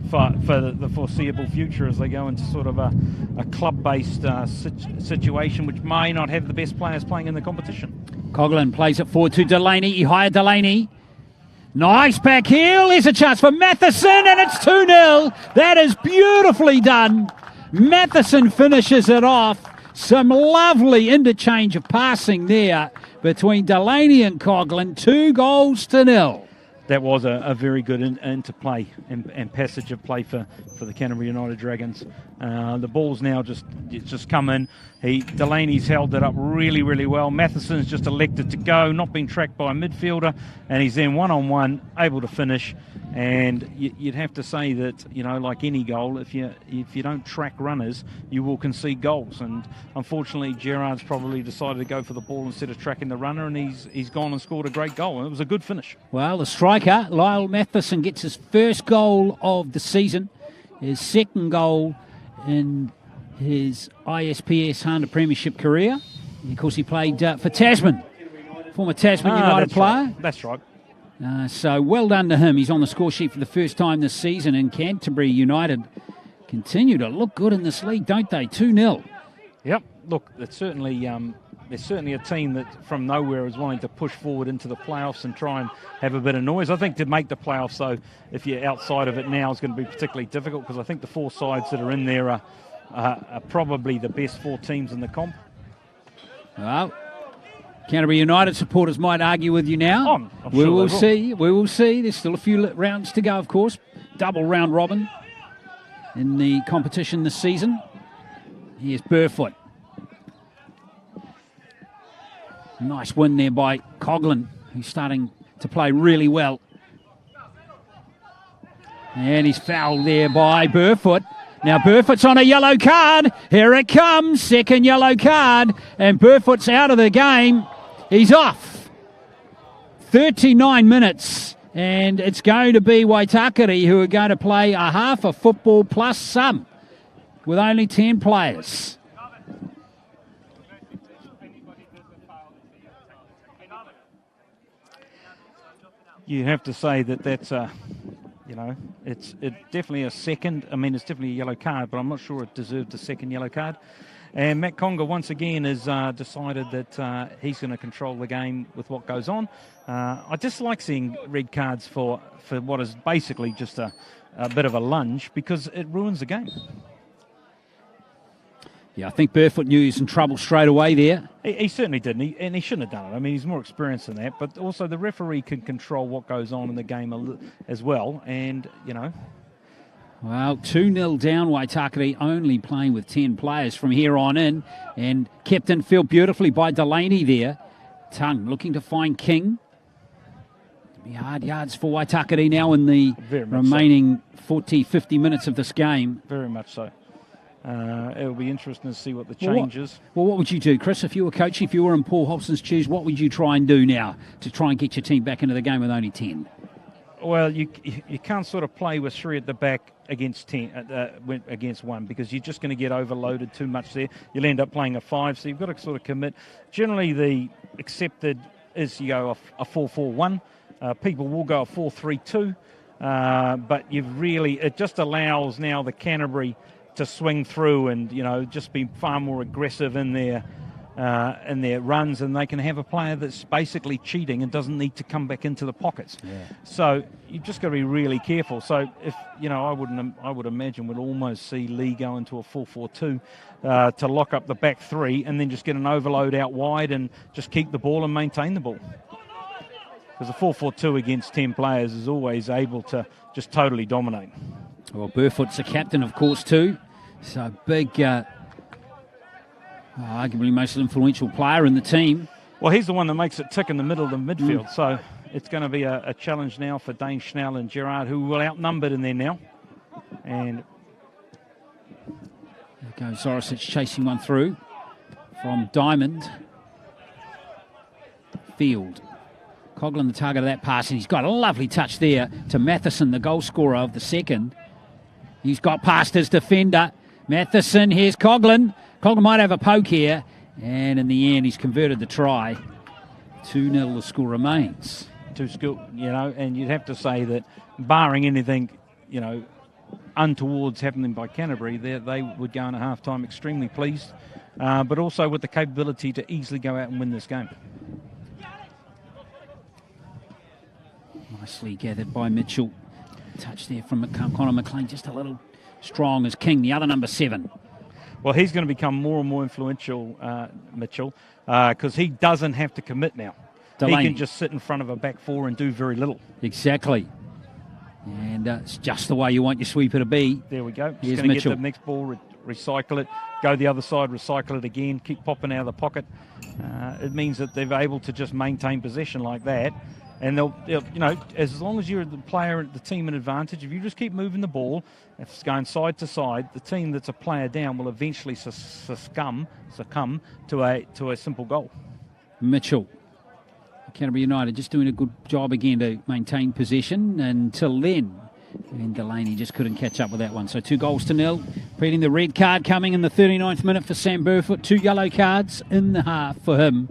for the foreseeable future as they go into sort of a club-based situation which may not have the best players playing in the competition. Coughlin plays it forward to Delaney. He hired Delaney. Nice back heel. There's a chance for Matheson, and it's 2-0. That is beautifully done. Matheson finishes it off. Some lovely interchange of passing there between Delaney and Coughlin. 2-0. That was a very good interplay and passage of play for the Canterbury United Dragons. The ball's now just come in. Delaney's held it up really, really well. Matheson's just elected to go, not being tracked by a midfielder, and he's then one-on-one, able to finish. And you'd have to say that, you know, like any goal, if you don't track runners, you will concede goals. And unfortunately, Gerard's probably decided to go for the ball instead of tracking the runner, and he's gone and scored a great goal. And it was a good finish. Well, the striker, Lyle Matheson, gets his first goal of the season, his second goal in his ISPS Handa Premiership career. And of course, he played for Tasman, former Tasman United player. Right. That's right. So well done to him. He's on the score sheet for the first time this season, and Canterbury United continue to look good in this league, don't they? 2-0. Yep. Look, it's certainly there's certainly a team that from nowhere is wanting to push forward into the playoffs and try and have a bit of noise. I think to make the playoffs, though, if you're outside of it now, is going to be particularly difficult, because I think the four sides that are in there are probably the best four teams in the comp. Well, Canterbury United supporters might argue with you now. I'm sure they will. See. We will see. There's still a few rounds to go, of course. Double round robin in the competition this season. Here's Burfoot. Nice win there by Coughlin, who's starting to play really well. And he's fouled there by Burfoot. Now Burfoot's on a yellow card. Here it comes. Second yellow card. And Burfoot's out of the game. He's off. 39 minutes. And it's going to be Waitakere who are going to play a half of football plus some with only 10 players. You have to say that's it's definitely a second. I mean, it's definitely a yellow card, but I'm not sure it deserved a second yellow card. And Matt Conga once again has decided that he's going to control the game with what goes on. I just like seeing red cards for what is basically just a bit of a lunge, because it ruins the game. Yeah, I think Burfoot knew he was in trouble straight away there. He certainly did, and he shouldn't have done it. I mean, he's more experienced than that, but also the referee can control what goes on in the game as well, and, you know. Well, 2-0 down, Waitakere, only playing with 10 players from here on in, and kept in field beautifully by Delaney there. Tongue looking to find King. Hard yards for Waitakere now in the remaining 40, 50 minutes of this game. Very much so. It'll be interesting to see what the change is. Well, what would you do, Chris, if you were coach, if you were in Paul Hobson's shoes, what would you try and do now to try and get your team back into the game with only 10? Well, you can't sort of play with 3 at the back against 10 against 1, because you're just going to get overloaded too much there. You'll end up playing a 5, so you've got to sort of commit. Generally, the accepted is you go a 4-4-1. People will go a 4-3-2, but it just allows now the Canterbury to swing through and, you know, just be far more aggressive in their runs, and they can have a player that's basically cheating and doesn't need to come back into the pockets. Yeah. So you've just got to be really careful. So if, you know, I would imagine we'd almost see Lee go into a 4-4-2 to lock up the back 3, and then just get an overload out wide and just keep the ball and maintain the ball. Because a 4-4-2 against 10 players is always able to just totally dominate. Well, Burfoot's the captain, of course, too. So big, arguably most influential player in the team. Well, he's the one that makes it tick in the middle of the midfield. So it's going to be a challenge now for Dane Schnell and Gerard, who will outnumbered in there now. And there goes Zoricic chasing one through from Diamond. Field. Coughlin the target of that pass, and he's got a lovely touch there to Matheson, the goal scorer of the second. He's got past his defender. Matheson, here's Coughlin. Coughlin might have a poke here, and in the end, he's converted the try. 2-0, the score remains. And you'd have to say that, barring anything, you know, untowards happening by Canterbury, they would go in at half-time extremely pleased, but also with the capability to easily go out and win this game. Nicely gathered by Mitchell. Touch there from Connor McLean, just a little strong as King, the other number 7. Well, he's going to become more and more influential, Mitchell, because he doesn't have to commit now. Delaney. He can just sit in front of a back 4 and do very little. Exactly. And it's just the way you want your sweeper to be. There we go. Here's just going to Mitchell. get the next ball, recycle it, go the other side, recycle it again, keep popping out of the pocket. It means that they're able to just maintain possession like that. And they'll, you know, as long as you're the player, the team in advantage, if you just keep moving the ball, if it's going side to side, the team that's a player down will eventually succumb to a simple goal. Mitchell, Canterbury United, just doing a good job again to maintain possession until then. And Delaney just couldn't catch up with that one. So 2-0. Reading the red card coming in the 39th minute for Sam Burfoot. 2 yellow cards in the half for him.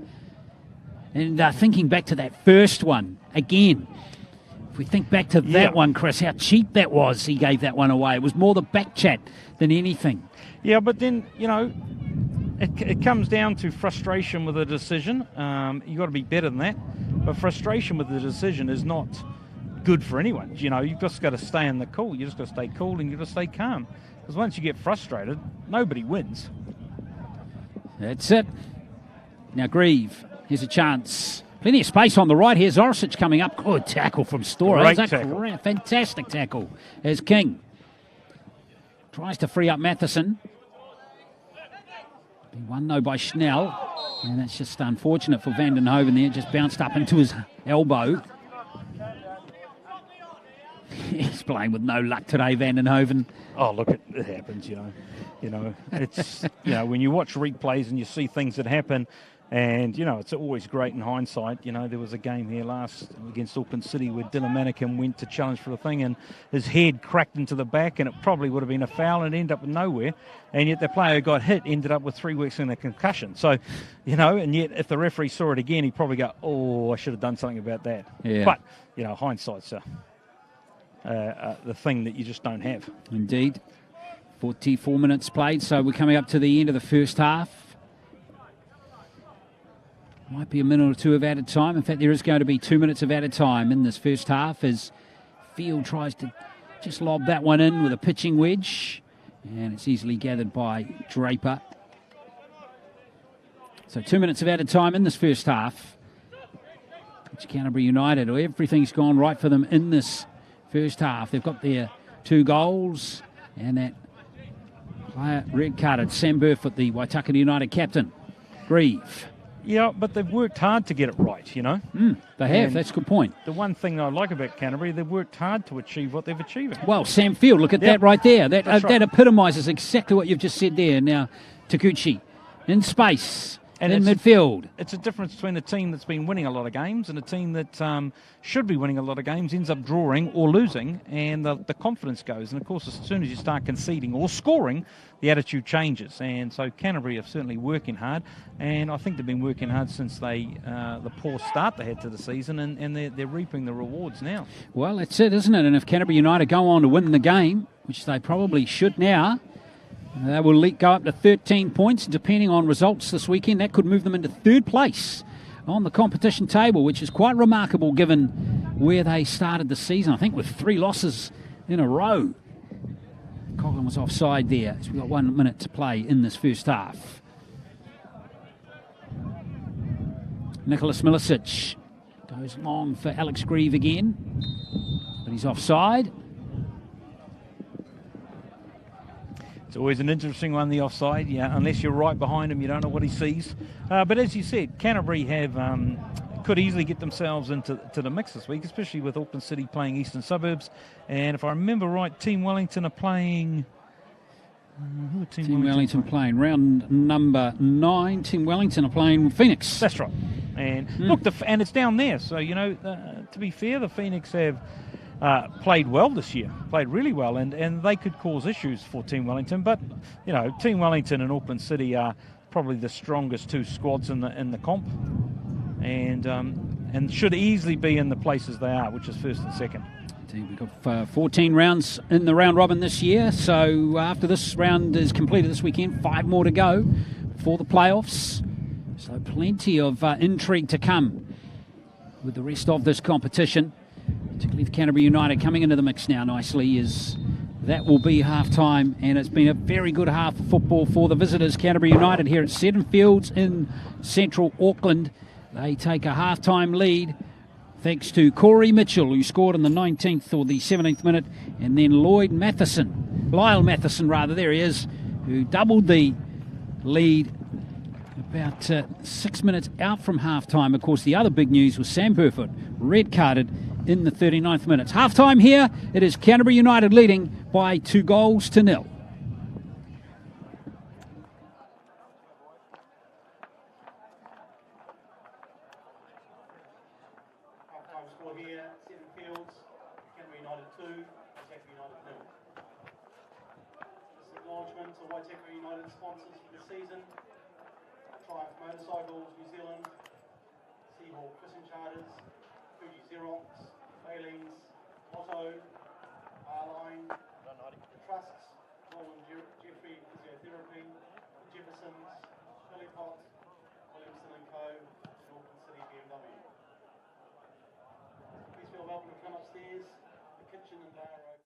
And thinking back to that first one, again, if we think back to that one, Chris, how cheap that was, he gave that one away. It was more the back chat than anything. Yeah, but then, you know, it comes down to frustration with a decision. You've got to be better than that. But frustration with the decision is not good for anyone. You know, you've just got to stay in the cool. You just got to stay cool and you've got to stay calm. Because once you get frustrated, nobody wins. That's it. Now Grieve. Here's a chance. Plenty of space on the right. Here's Zoricic coming up. Good tackle from Storer. Great tackle. Fantastic tackle. As King tries to free up Matheson. He won, though, by Schnell. And that's just unfortunate for Van den Hoven there. Just bounced up into his elbow. He's playing with no luck today, Van den Hoven. Oh, look, it happens, you know. It's, you know, when you watch replays and you see things that happen, and, you know, it's always great in hindsight. You know, there was a game here last against Auckland City where Dylan Manikin went to challenge for the thing and his head cracked into the back and it probably would have been a foul and ended up with nowhere. And yet the player who got hit ended up with 3 weeks in a concussion. So, you know, and yet if the referee saw it again, he'd probably go, oh, I should have done something about that. Yeah. But, you know, hindsight's the thing that you just don't have. Indeed. 44 minutes played, so we're coming up to the end of the first half. Might be a minute or two of added time. In fact, there is going to be 2 minutes of added time in this first half as Field tries to just lob that one in with a pitching wedge. And it's easily gathered by Draper. So 2 minutes of added time in this first half. It's Canterbury United. Everything's gone right for them in this first half. They've got their 2 goals. And that player red-carded, Sam Burfoot, the Waitakere United captain. Grieve. Yeah, but they've worked hard to get it right, you know. They have. That's a good point. The one thing I like about Canterbury, they've worked hard to achieve what they've achieved. Well, Sam Field, look at that right there. That epitomises exactly what you've just said there. Now, Takuchi in space, and in midfield. It's a difference between a team that's been winning a lot of games and a team that should be winning a lot of games, ends up drawing or losing, and the confidence goes. And, of course, as soon as you start conceding or scoring, the attitude changes. And so Canterbury are certainly working hard, and I think they've been working hard since the poor start they had to the season, and they're reaping the rewards now. Well, that's it, isn't it? And if Canterbury United go on to win the game, which they probably should now, they will go up to 13 points, depending on results this weekend. That could move them into 3rd place on the competition table, which is quite remarkable given where they started the season, I think with 3 losses in a row. Coughlin was offside there, so we've got 1 minute to play in this first half. Nicholas Milicic goes long for Alex Grieve again, but he's offside. It's always an interesting one, the offside. Yeah, unless you're right behind him, you don't know what he sees. But as you said, Canterbury could easily get themselves into the mix this week, especially with Auckland City playing Eastern Suburbs. And if I remember right, Team Wellington are playing... who are Team Wellington playing? Round number 9. Team Wellington are playing Phoenix. That's right. And look, and it's down there. So, you know, to be fair, the Phoenix have... played well this year, played really well, and they could cause issues for Team Wellington. But, you know, Team Wellington and Auckland City are probably the strongest 2 squads in the comp, and should easily be in the places they are, which is 1st and 2nd. We've got 14 rounds in the round robin this year, so after this round is completed this weekend, 5 more to go for the playoffs. So plenty of intrigue to come with the rest of this competition. Particularly with Canterbury United coming into the mix now nicely, as that will be half-time, and it's been a very good half of football for the visitors. Canterbury United here at Seddon Fields in central Auckland. They take a half-time lead thanks to Corey Mitchell, who scored in the 19th or the 17th minute, and then Lyle Matheson, there he is, who doubled the lead about 6 minutes out from half-time. Of course, the other big news was Sam Burfoot, red-carded in the 39th minute. Half-time here, it is Canterbury United leading by 2-0. Half-time score here, Seddon Fields, Canterbury United 2, Waitakere United 0. This acknowledgement to Waitakere United sponsors for the season: Triumph Motorcycles New Zealand, Seahawk Fishing Charters, Fuji Xerox, Failings, Lotto, R-Line, the Trusts, Roland Jeffrey Physiotherapy, Jeffersons, Billy Pot, Williamson & Co, and Auckland City BMW. Please feel welcome to come upstairs. The kitchen and bar are open.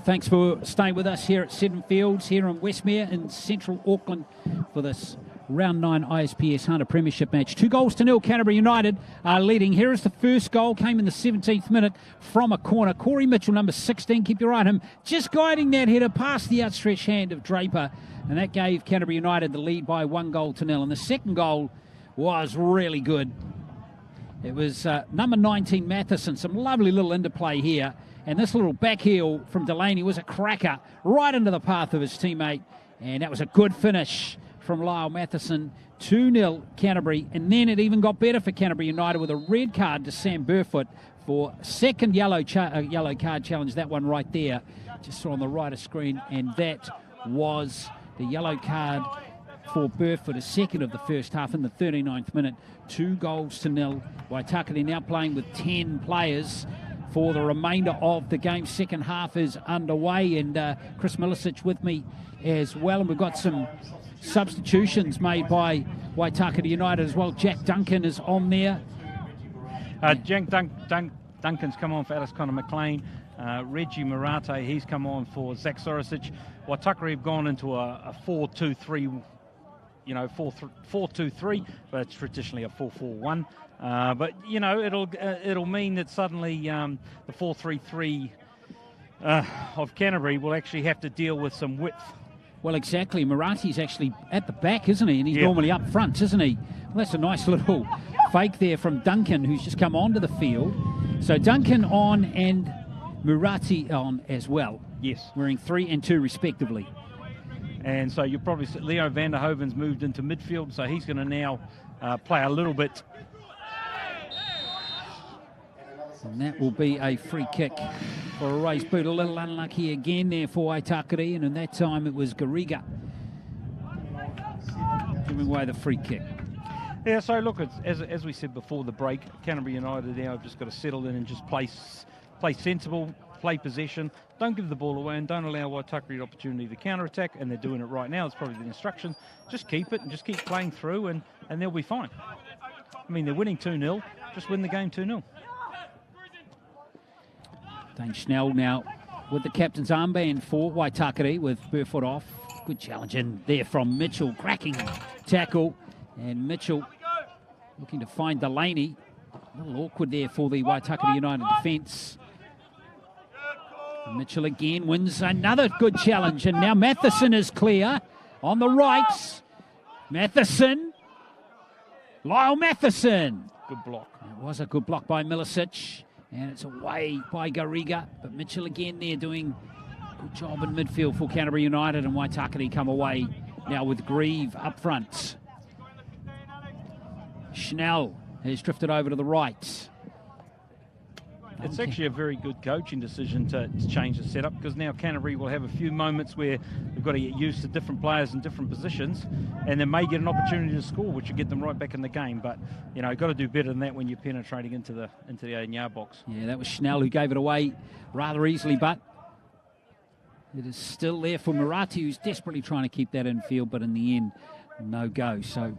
Thanks for staying with us here at Seddon Fields, here in Westmere in central Auckland for this Round 9 ISPS Handa Premiership match. 2-0 Canterbury United are leading. Here is the first goal, came in the 17th minute from a corner. Corey Mitchell, number 16, keep your eye on him, just guiding that header past the outstretched hand of Draper, and that gave Canterbury United the lead by 1-0. And the second goal was really good. It was number 19, Matheson. Some lovely little interplay here. And this little back heel from Delaney was a cracker right into the path of his teammate. And that was a good finish from Lyle Matheson. 2-0 Canterbury. And then it even got better for Canterbury United with a red card to Sam Burfoot for second yellow card challenge. That one right there, just saw on the right of screen. And that was the yellow card for Burfoot, a second of the first half in the 39th minute. 2-0. Waitakere now playing with 10 players for the remainder of the game. Second half is underway, and Chris Milicic with me as well. And we've got some substitutions made by Waitakere United as well. Jack Duncan is on there. Jack Duncan's come on for Alice Connor McLean. Reggie Murate, he's come on for Zach Sorosic. Waitakere have gone into a 4-2-3, 4-2-3, but it's traditionally a 4-4-1. But it'll mean that suddenly the 4-3-3 of Canterbury will actually have to deal with some width. Well, exactly. Murate's actually at the back, isn't he? And he's normally up front, isn't he? Well, that's a nice little fake there from Duncan, who's just come onto the field. So Duncan on and Murate on as well. Yes. Wearing 3 and 2 respectively. And so you'll probably see Leo van der Hoven's moved into midfield, so he's going to now play a little bit. And that will be a free kick for a raised boot. A little unlucky again there for Waitakere, and in that time it was Garriga giving away the free kick. Yeah, so look, as we said before the break, Canterbury United now have just got to settle in and just play sensible, play possession, don't give the ball away, and don't allow Waitakere an opportunity to counter-attack, and they're doing it right now. It's probably the instruction. Just keep it and just keep playing through, and they'll be fine. I mean, they're winning 2-0. Just win the game 2-0. Dane Schnell now with the captain's armband for Waitakere with Burfoot off. Good challenge in there from Mitchell. Cracking tackle. And Mitchell looking to find Delaney. A little awkward there for the Waitakere United defence. Mitchell again wins another good challenge. And now Matheson is clear on the right. Matheson. Lyle Matheson. Good block. It was a good block by Milicic. And it's away by Garriga. But Mitchell again there doing a good job in midfield for Canterbury United. And Waitakere come away now with Grieve up front. Schnell has drifted over to the right. It's actually a very good coaching decision to change the setup, because now Canterbury will have a few moments where they've got to get used to different players in different positions, and they may get an opportunity to score, which will get them right back in the game. But you've got to do better than that when you're penetrating into the 8-yard box. Yeah, that was Schnell who gave it away rather easily, but it is still there for Murate, who's desperately trying to keep that in field, but in the end, no go. So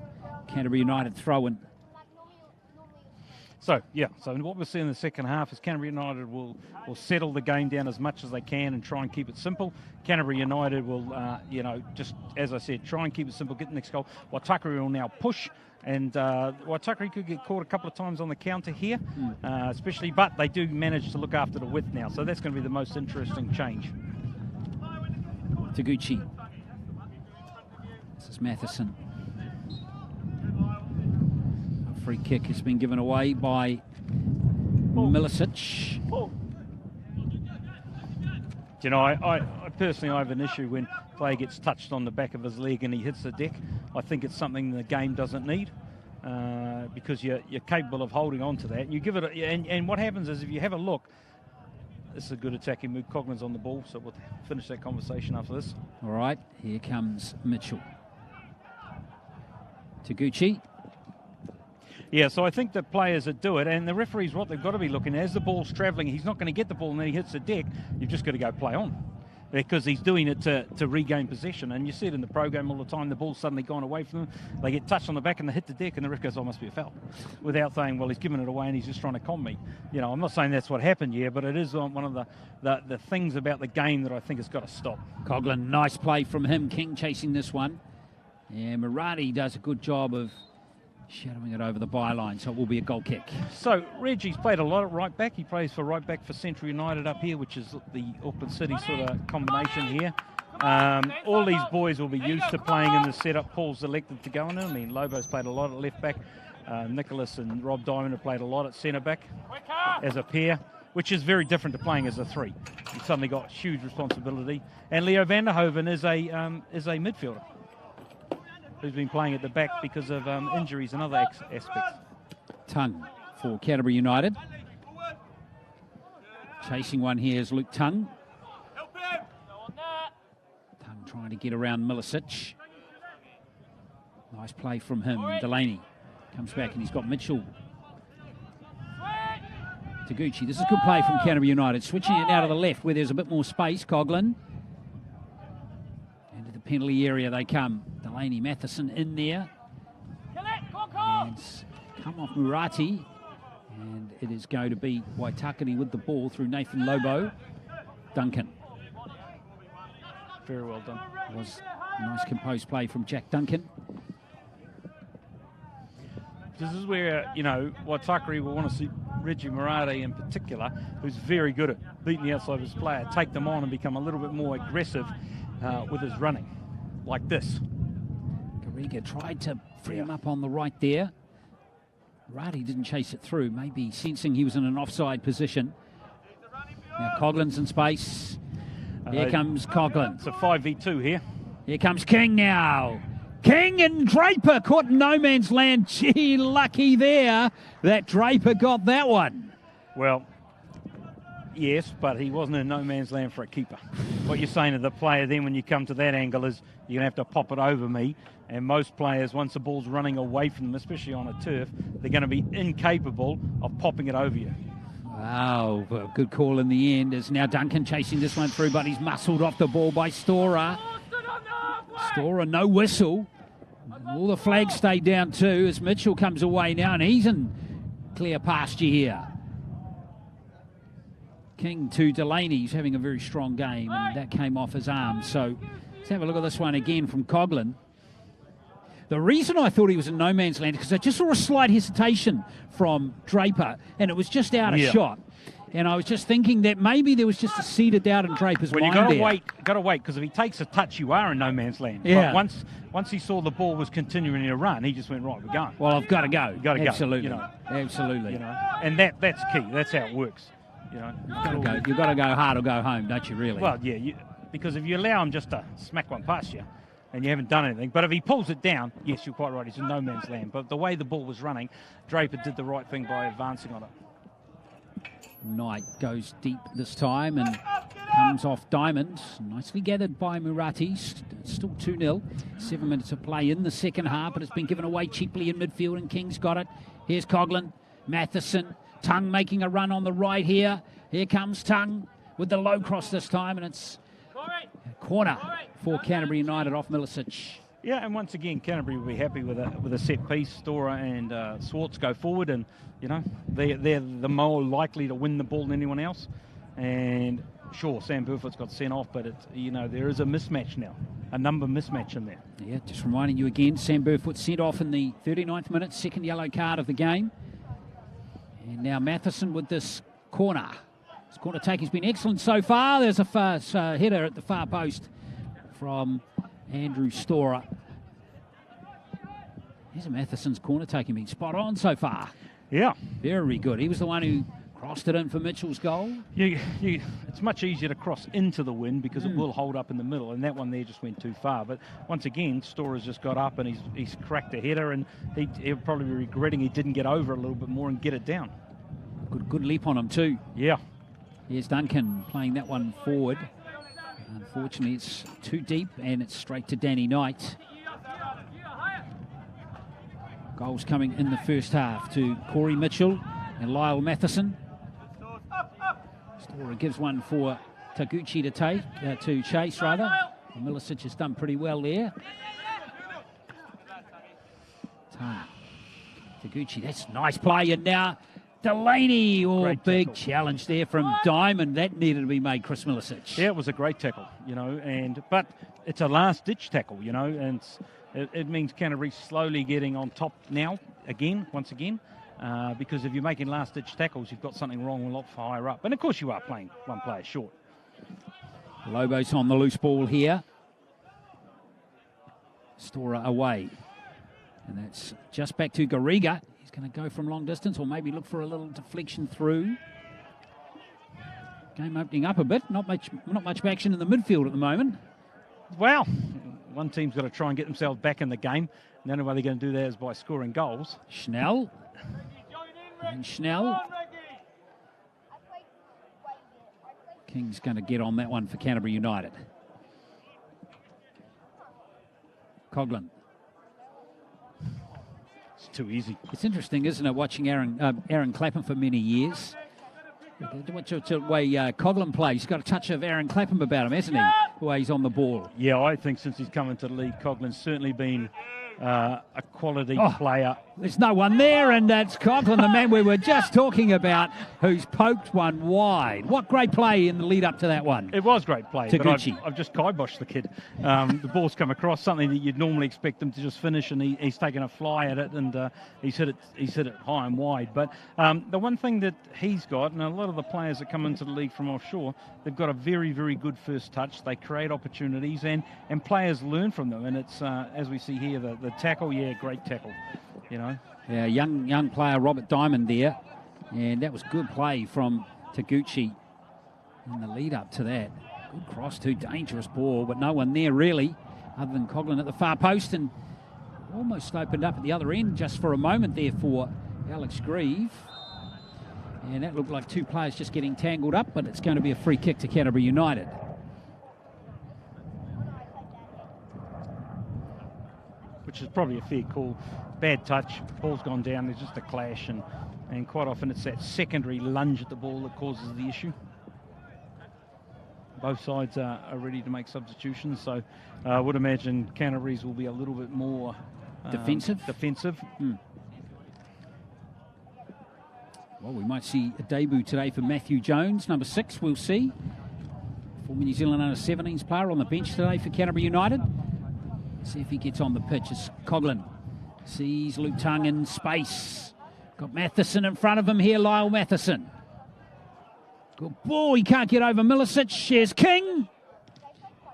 Canterbury United throw-in. So what we'll see in the second half is Canterbury United will settle the game down as much as they can and try and keep it simple. Canterbury United will, just as I said, try and keep it simple, get the next goal. Waitakere will now push, and Waitakere could get caught a couple of times on the counter here, especially, but they do manage to look after the width now, so that's going to be the most interesting change. Taguchi. This is Matheson. Free kick has been given away by Milicic. I personally have an issue when a player gets touched on the back of his leg and he hits the deck. I think it's something the game doesn't need, because you're capable of holding on to that. And you give it, and what happens is, if you have a look, this is a good attacking move. Coglin's on the ball, so we'll finish that conversation after this. All right, here comes Mitchell. Taguchi. Yeah, so I think the players that do it, and the referees, what they've got to be looking at, as the ball's travelling, he's not going to get the ball and then he hits the deck, you've just got to go play on. because he's doing it to regain possession. And you see it in the program all the time, the ball's suddenly gone away from them, they get touched on the back and they hit the deck, and the ref goes, oh, must be a foul, without saying, well, he's given it away and he's just trying to con me. You know, I'm not saying that's what happened here, but it is one of the things about the game that I think has got to stop. Coughlin, nice play from him. King chasing this one. Yeah, Murati does a good job of shadowing it over the byline, so it will be a goal kick. So Reggie's played a lot at right back. He plays for right back for Central United up here, which is the Auckland City sort of combination here. All these boys will be used to playing in the setup Paul's elected to go in. I mean, Lobo's played a lot at left back. Nicholas and Rob Diamond have played a lot at centre back as a pair, which is very different to playing as a three. You've suddenly got huge responsibility. And Leo Vanderhoven is a midfielder who's been playing at the back because of injuries and other aspects. Tung for Canterbury United. Chasing one here is Luke Tung. Tung trying to get around Milicic. Nice play from him. Delaney comes back and he's got Mitchell. Taguchi. This is a good play from Canterbury United. Switching it now to the left where there's a bit more space. Coughlin. Into the penalty area they come. Delaney, Matheson in there. And come off Murati. And it is going to be Waitakere with the ball through Nathan Lobo. Duncan. Very well done. It was a nice composed play from Jack Duncan. This is where, you know, Waitakere will want to see Reggie Murati in particular, who's very good at beating the outside of his player, take them on and become a little bit more aggressive with his running, like this. Garriga tried to free him up on the right there. Murati didn't chase it through, maybe sensing he was in an offside position. Now Coughlin's in space. Here comes Coughlin. It's a 5v2 here. Here comes King now. King and Draper caught in no man's land. Gee, lucky there that Draper got that one. Well, yes, but he wasn't in no man's land for a keeper. What you're saying to the player then when you come to that angle is you're going to have to pop it over me. And most players, once the ball's running away from them, especially on a turf, they're going to be incapable of popping it over you. Wow, well, good call in the end. As now Duncan chasing this one through, but he's muscled off the ball by Storer. Storer, no whistle. All the flags stay down too as Mitchell comes away now, and he's in clear pasture here. King to Delaney. He's having a very strong game, and that came off his arm. So let's have a look at this one again from Coughlin. The reason I thought he was in no man's land is because I just saw a slight hesitation from Draper, and it was just out of shot. And I was just thinking that maybe there was just a seeded doubt in Draper's mind there. Well, you got to wait, because if he takes a touch, you are in no man's land. Yeah. But once he saw the ball was continuing to run, he just went, right, we're going. Well, I've got to go. Got to go. Absolutely. You know, absolutely. You know, and that's key. That's how it works. You know, You've got to go hard or go home, don't you? Really? Well, yeah. Because if you allow him just to smack one past you, and you haven't done anything. But if he pulls it down, yes, you're quite right, he's in no man's land. But the way the ball was running, Draper did the right thing by advancing on it. Knight goes deep this time and comes off Diamond. Nicely gathered by Murati. Still 2-0. 7 minutes of play in the second half, but it's been given away cheaply in midfield, and King's got it. Here's Coughlin, Matheson, Tung making a run on the right here. Here comes Tung with the low cross this time, and it's a corner for Canterbury United off Milicic. Yeah, and once again, Canterbury will be happy with a set piece. Storer and Swartz go forward, and you know they're the more likely to win the ball than anyone else. And sure, Sam Burfoot's got sent off, but there is a mismatch now, a number mismatch in there. Yeah, just reminding you again, Sam Burfoot sent off in the 39th minute, second yellow card of the game. And now Matheson with this corner. This corner take has been excellent so far. There's a first header at the far post from Andrew Storer. Here's Matheson's corner taking been spot on so far. Yeah. Very good. He was the one who crossed it in for Mitchell's goal. It's much easier to cross into the wind because it will hold up in the middle, and that one there just went too far. But once again, Storer's just got up and he's cracked a header, and he'll probably be regretting he didn't get over a little bit more and get it down. Good leap on him too. Yeah. Here's Duncan playing that one forward. Unfortunately, it's too deep, and it's straight to Danny Knight. Goals coming in the first half to Corey Mitchell and Lyle Matheson. Storer gives one for Taguchi to chase rather. Milicic has done pretty well there. Taguchi, that's nice play, and now Delaney. Big challenge there from Diamond. That needed to be made, Chris Milicic. Yeah, it was a great tackle, but it's a last-ditch tackle, and it means Canterbury slowly getting on top now, once again, because if you're making last-ditch tackles, you've got something wrong a lot higher up. And, of course, you are playing one player short. Lobos on the loose ball here. Storer away. And that's just back to Garriga. He's going to go from long distance or maybe look for a little deflection through. Game opening up a bit. Not much action in the midfield at the moment. Well, one team's got to try and get themselves back in the game. And the only way they're going to do that is by scoring goals. Schnell. And Schnell. King's going to get on that one for Canterbury United. Coughlin. It's too easy. It's interesting, isn't it, watching Aaron Clapham for many years. Watch the way Coughlin plays. He's got a touch of Aaron Clapham about him, hasn't he? The way he's on the ball. Yeah, I think since he's come into the league, Coughlin's certainly been a quality player. There's no one there, and that's Coughlin, the man we were just talking about, who's poked one wide. What great play in the lead up to that one. It was great play, Taguchi. but I've just kiboshed the kid. The ball's come across, something that you'd normally expect him to just finish, and he's taken a fly at it, and he's hit it high and wide. But the one thing that he's got, and a lot of the players that come into the league from offshore, they've got a very, very good first touch. They create opportunities, and players learn from them. And it's, as we see here, the tackle, great tackle, Yeah, young player Robert Diamond there, and that was good play from Taguchi in the lead up to that. Good cross, too dangerous ball, but no one there really, other than Coughlin at the far post, and almost opened up at the other end just for a moment there for Alex Grieve. And that looked like two players just getting tangled up, but it's going to be a free kick to Canterbury United. Which is probably a fair call. Bad touch, ball's gone down, there's just a clash, and quite often it's that secondary lunge at the ball that causes the issue. Both sides are ready to make substitutions, so I would imagine Canterbury's will be a little bit more defensive. Well, we might see a debut today for Matthew Jones, number 6, we'll see. Former New Zealand under-17s player on the bench today for Canterbury United. See if he gets on the pitch. It's Coughlin. Sees Luke Tongue in space. Got Matheson in front of him here, Lyle Matheson. Good ball, he can't get over Milicic. Here's King.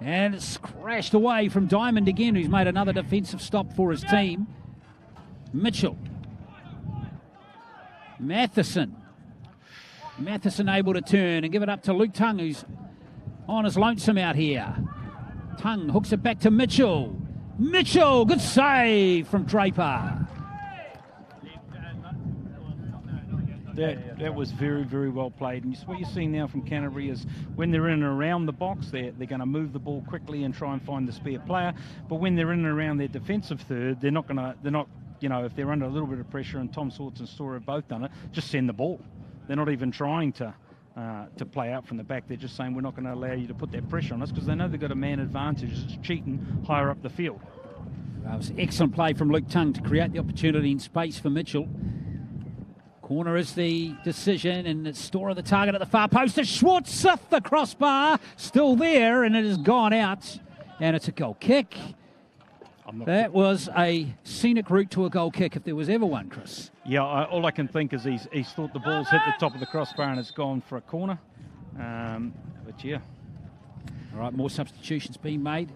And it's crashed away from Diamond again, who's made another defensive stop for his team. Mitchell. Matheson able to turn and give it up to Luke Tongue, who's on his lonesome out here. Tongue hooks it back to Mitchell. Mitchell, good save from Draper. That was very, very well played. And what you're seeing now from Canterbury is when they're in and around the box, they're going to move the ball quickly and try and find the spare player. But when they're in and around their defensive third, they're not, if they're under a little bit of pressure, and Tom Swartz and Storer have both done it, just send the ball. They're not even trying to play out from the back. They're just saying, we're not going to allow you to put that pressure on us, because they know they've got a man advantage. It's cheating higher up the field. That was excellent play from Luke Tongue to create the opportunity in space for Mitchell. Corner is the decision, and it's Storer the target at the far post. It's Schwartz off the crossbar, still there, and it has gone out, and it's a goal kick. That was a scenic route to a goal kick if there was ever one, Chris. Yeah, all I can think is he's thought the ball's hit the top of the crossbar and it's gone for a corner. But yeah. All right, more substitutions being made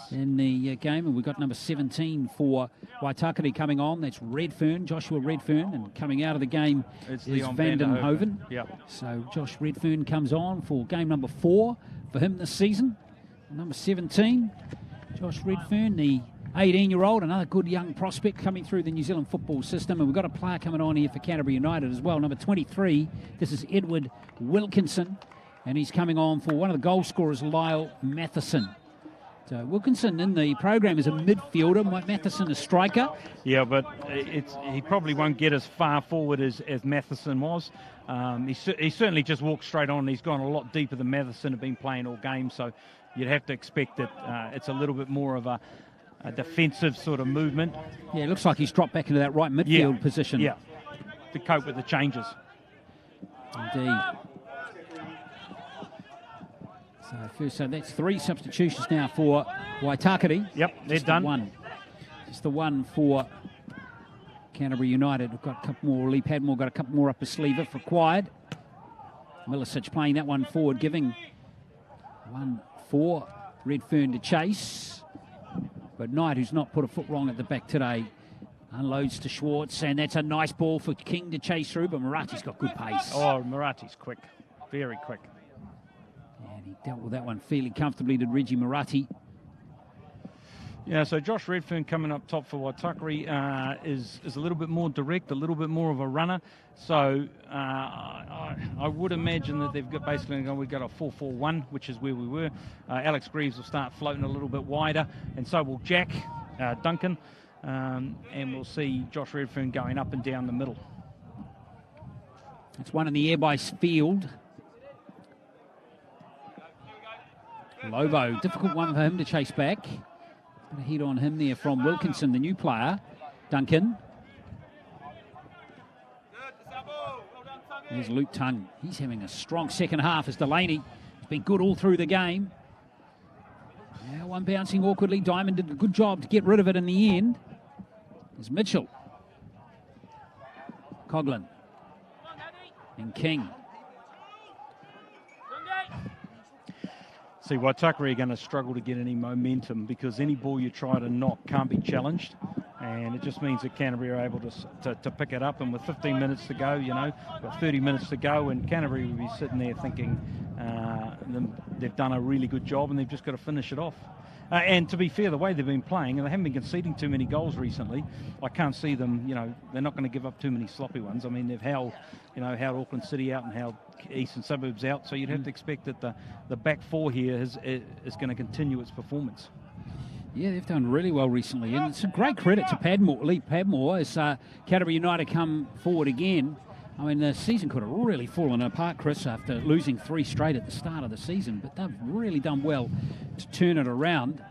in the game, and we've got number 17 for Waitakere coming on. That's Redfern, Joshua Redfern, and coming out of the game is Vanden Hoven. Yep. So Josh Redfern comes on for game number 4 for him this season. Number 17, Josh Redfern, the 18-year-old, another good young prospect coming through the New Zealand football system. And we've got a player coming on here for Canterbury United as well. Number 23, this is Edward Wilkinson, and he's coming on for one of the goal scorers, Lyle Matheson. So Wilkinson in the program is a midfielder, Matheson a striker. Yeah, but he probably won't get as far forward as Matheson was. He certainly just walked straight on. He's gone a lot deeper than Matheson have been playing all game, so you'd have to expect that it's a little bit more of a defensive sort of movement. Yeah, it looks like he's dropped back into that right midfield position. Yeah, to cope with the changes. Indeed. So that's 3 substitutions now for Waitakere. Yep, they're done. Just the one for Canterbury United. We've got a couple more. Lee Padmore got a couple more up his sleeve if required. Milicic playing that one forward, giving one for Redfern to chase. But Knight, who's not put a foot wrong at the back today, unloads to Schwartz, and that's a nice ball for King to chase through, but Marate's got good pace. Oh, Marate's quick, very quick. And he dealt with that one fairly comfortably, did Reggie Marate. Yeah, so Josh Redfern coming up top for Waitakere is a little bit more direct, a little bit more of a runner. So I would imagine that they've got we've got a 4-4-1, which is where we were. Alex Greaves will start floating a little bit wider, and so will Jack Duncan. And we'll see Josh Redfern going up and down the middle. It's one in the air by Field. Lobo, difficult one for him to chase back. Put a heat on him there from Wilkinson, the new player. Duncan. There's Luke Tongue. He's having a strong second half as Delaney. He's been good all through the game. Yeah, one bouncing awkwardly. Diamond did a good job to get rid of it in the end. There's Mitchell. Coughlin. And King. See, Waitakere are going to struggle to get any momentum because any ball you try to knock can't be challenged. And it just means that Canterbury are able to pick it up. And with 15 minutes to go, got 30 minutes to go, and Canterbury will be sitting there thinking they've done a really good job and they've just got to finish it off. And to be fair, the way they've been playing, and they haven't been conceding too many goals recently, I can't see them, they're not going to give up too many sloppy ones. I mean, they've held Auckland City out and held Eastern Suburbs out, so you'd have to expect that the back four here is going to continue its performance. Yeah, they've done really well recently, and it's a great credit to Lee Padmore, as Canterbury United come forward again. I mean, the season could have really fallen apart, Chris, after losing 3 straight at the start of the season, but they've really done well to turn it around.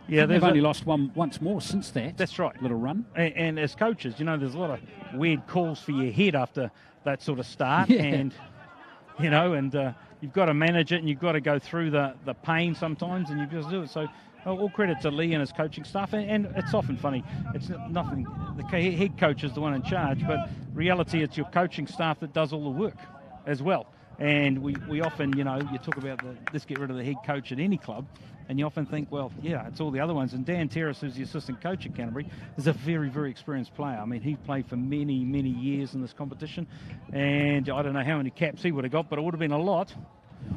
Yeah, they've only lost once more since that. That's right. Little run. And as coaches, there's a lot of weird calls for your head after that sort of start. Yeah. And, you've got to manage it and you've got to go through the pain sometimes, and you've got to do it. So all credit to Lee and his coaching staff. And it's often funny. It's nothing. The head coach is the one in charge, but reality, it's your coaching staff that does all the work as well. And we often, you talk about let's get rid of the head coach at any club, and you often think, well, yeah, it's all the other ones. And Dan Terrace, who's the assistant coach at Canterbury, is a very, very experienced player. I mean, he played for many, many years in this competition, and I don't know how many caps he would have got, but it would have been a lot.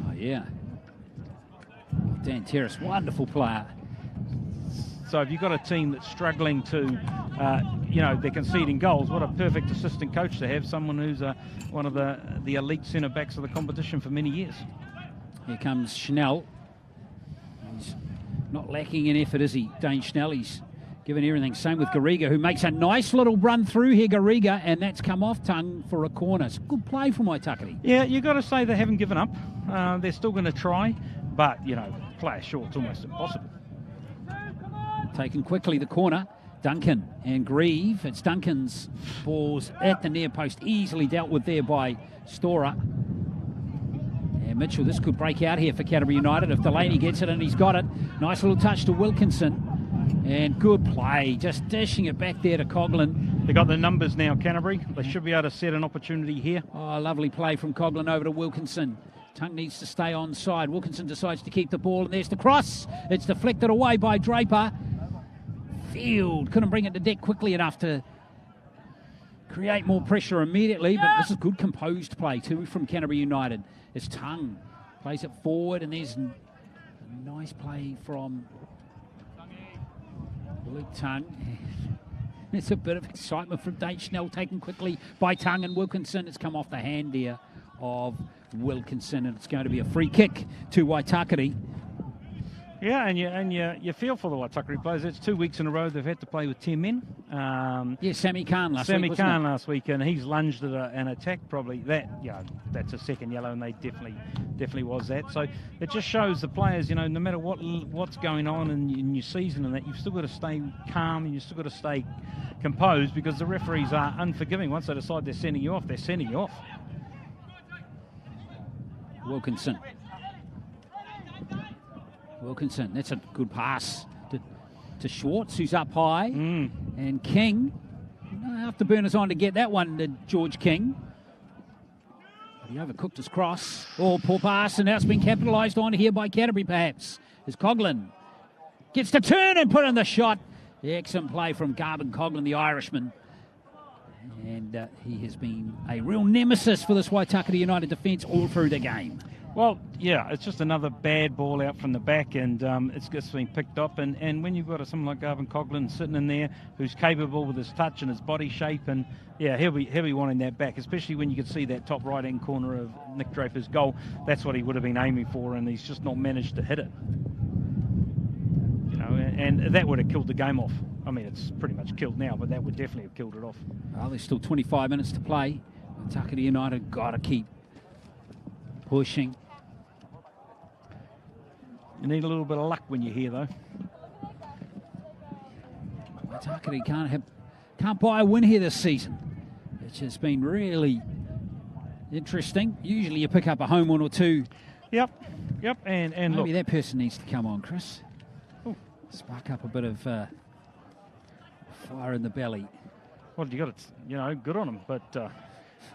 Oh, yeah. Dan Terrace, wonderful player. So if you've got a team that's struggling to, they're conceding goals, what a perfect assistant coach to have, someone who's one of the elite centre-backs of the competition for many years. Here comes Schnell. He's not lacking in effort, is he, Dane Schnell? He's given everything. Same with Garriga, who makes a nice little run through here, Garriga, and that's come off tongue for a corner. It's a good play from Waitakere. Yeah, you've got to say they haven't given up. They're still going to try, but, play a short's almost impossible. Taken quickly, the corner. Duncan and Grieve. It's Duncan's balls at the near post, easily dealt with there by Storer. And Mitchell, this could break out here for Canterbury United if Delaney gets it, and he's got it. Nice little touch to Wilkinson. And good play, just dishing it back there to Coughlin. They've got the numbers now, Canterbury. They should be able to set an opportunity here. Oh, lovely play from Coughlin over to Wilkinson. Tongue needs to stay on side. Wilkinson decides to keep the ball, and there's the cross. It's deflected away by Draper. Field couldn't bring it to deck quickly enough to create more pressure immediately, but this is good composed play too from Canterbury United. It's Tongue plays it forward, and there's a nice play from Luke Tongue. There's a bit of excitement from Dane Schnell, taken quickly by Tongue and Wilkinson. It's come off the hand there of Wilkinson, and it's going to be a free kick to Waitakere. Yeah, and you feel for the Waitakere players. It's 2 weeks in a row they've had to play with 10 men. Sammy Khan last week. Sammy Khan last week, and he's lunged at an attack. Probably that's a second yellow, and they definitely was that. So it just shows the players, no matter what's going on in your season, and that you've still got to stay calm and you've still got to stay composed, because the referees are unforgiving. Once they decide they're sending you off, they're sending you off. Wilkinson, that's a good pass to Schwartz, who's up high. And King, afterburners on to get that one to George King. But he overcooked his cross. Oh, poor pass, and now it's been capitalised on here by Canterbury, perhaps. As Coughlin gets to turn and put in the shot. Excellent play from Garvin Coughlin, the Irishman. And he has been a real nemesis for this Waitakere United defence all through the game. Well, yeah, it's just another bad ball out from the back, and it's just been picked up. And when you've got someone like Garvin Coughlin sitting in there who's capable with his touch and his body shape, and he'll be wanting that back, especially when you could see that top right-hand corner of Nick Draper's goal. That's what he would have been aiming for, and he's just not managed to hit it. And that would have killed the game off. I mean, it's pretty much killed now, but that would definitely have killed it off. Well, there's still 25 minutes to play. Waitakere United got to keep pushing. You need a little bit of luck when you're here, though. Waitakere can't buy a win here this season. It's just been really interesting. Usually you pick up a home one or two. Yep. And maybe look, that person needs to come on, Chris. Spark up a bit of fire in the belly. Well, you got it, good on him, but